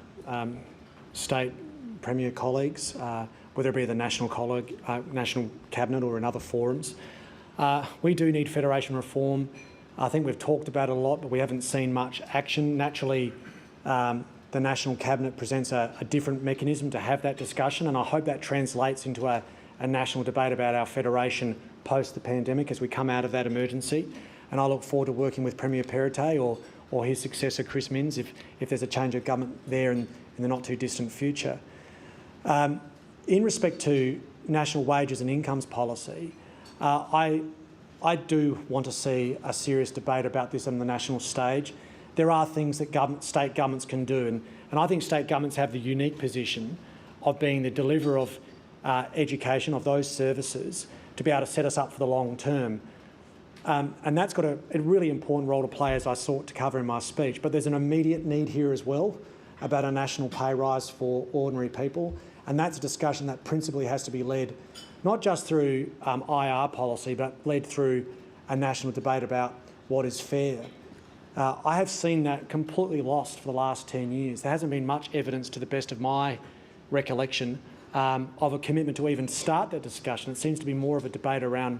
state premier colleagues, whether it be the National Cabinet or in other forums. We do need federation reform. I think we've talked about it a lot, but we haven't seen much action. Naturally, the National Cabinet presents a different mechanism to have that discussion, and I hope that translates into a national debate about our federation post the pandemic as we come out of that emergency. And I look forward to working with Premier Perrottet or his successor Chris Minns if there's a change of government there in the not too distant future. In respect to national wages and incomes policy, I do want to see a serious debate about this on the national stage. There are things that state governments can do, and I think state governments have the unique position of being the deliverer of education, of those services, to be able to set us up for the long term. And that's got a really important role to play, as I sought to cover in my speech. But there's an immediate need here as well about a national pay rise for ordinary people, and that's a discussion that principally has to be led not just through IR policy, but led through a national debate about what is fair. I have seen that completely lost for the last 10 years. There hasn't been much evidence, to the best of my recollection, of a commitment to even start that discussion. It seems to be more of a debate around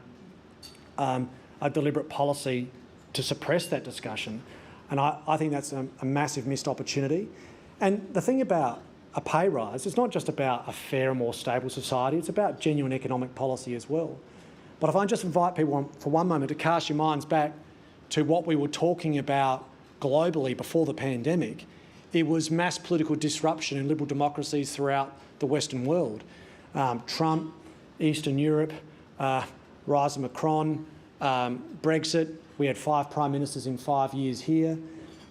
a deliberate policy to suppress that discussion. And I think that's a massive missed opportunity. And the thing about a pay rise, it's not just about a fair and more stable society, it's about genuine economic policy as well. But if I just invite people for one moment to cast your minds back to what we were talking about globally before the pandemic, it was mass political disruption in liberal democracies throughout the Western world. Trump, Eastern Europe, rise of Macron, Brexit, we had 5 prime ministers in 5 years here.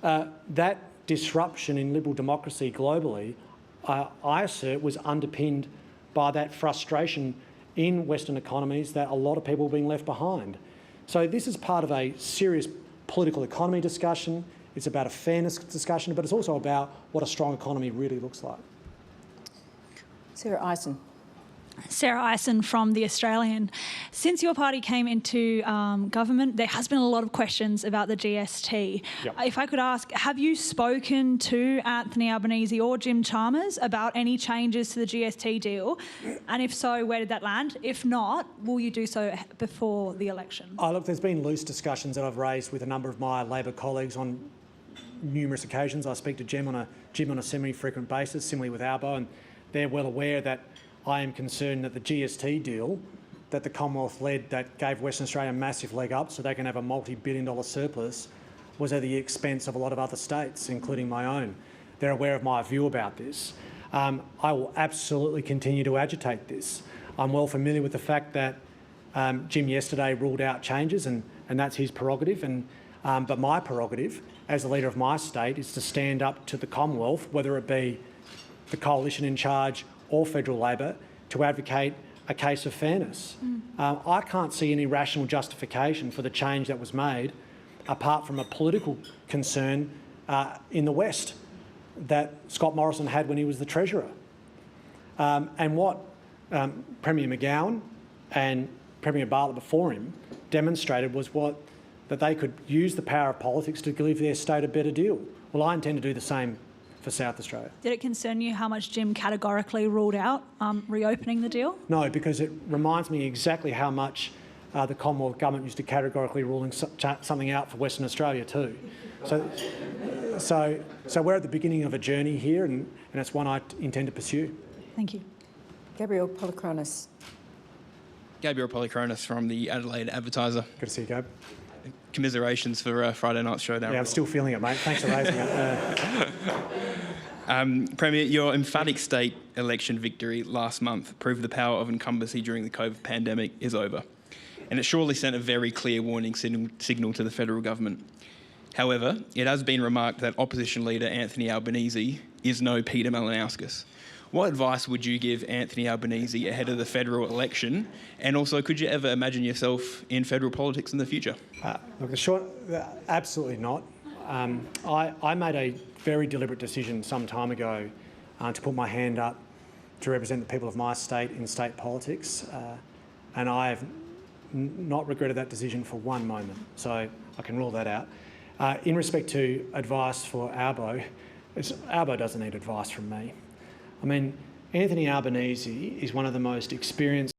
That disruption in liberal democracy globally, I assert, was underpinned by that frustration in Western economies that a lot of people are being left behind. So this is part of a serious political economy discussion. It's about a fairness discussion, but it's also about what a strong economy really looks like. Sarah Eisen. Sarah Eisen from The Australian. Since your party came into government, there has been a lot of questions about the GST. Yep. If I could ask, have you spoken to Anthony Albanese or Jim Chalmers about any changes to the GST deal? And if so, where did that land? If not, will you do so before the election? Oh, look, there's been loose discussions that I've raised with a number of my Labor colleagues on numerous occasions. I speak to Jim on a semi-frequent basis, similarly with Albo, and they're well aware that I am concerned that the GST deal that the Commonwealth led that gave Western Australia a massive leg up so they can have a multi-billion-dollar surplus was at the expense of a lot of other states, including my own. They're aware of my view about this. I will absolutely continue to agitate this. I'm well familiar with the fact that Jim yesterday ruled out changes, and that's his prerogative. But my prerogative as the leader of my state is to stand up to the Commonwealth, whether it be the coalition in charge or federal Labor, to advocate a case of fairness. I can't see any rational justification for the change that was made apart from a political concern in the West that Scott Morrison had when he was the Treasurer. And what Premier McGowan and Premier Bartlett before him demonstrated was that they could use the power of politics to give their state a better deal. Well, I intend to do the same for South Australia. Did it concern you how much Jim categorically ruled out reopening the deal? No, because it reminds me exactly how much the Commonwealth government used to categorically ruling something out for Western Australia too. So we're at the beginning of a journey here, and it's one I intend to pursue. Thank you. Gabriel Polychronis. Gabriel Polychronis from the Adelaide Advertiser. Good to see you, Gab. Commiserations for Friday night's showdown. Yeah, I'm still feeling it, mate. Thanks for raising it. Premier, your emphatic state election victory last month proved the power of incumbency during the COVID pandemic is over. And it surely sent a very clear warning signal to the federal government. However, it has been remarked that opposition leader Anthony Albanese is no Peter Malinauskas. What advice would you give Anthony Albanese ahead of the federal election? And also, could you ever imagine yourself in federal politics in the future? Look, the short, absolutely not. I made a very deliberate decision some time ago to put my hand up to represent the people of my state in state politics, and I have not regretted that decision for one moment, so I can rule that out. In respect to advice for Albo, Albo doesn't need advice from me. I mean, Anthony Albanese is one of the most experienced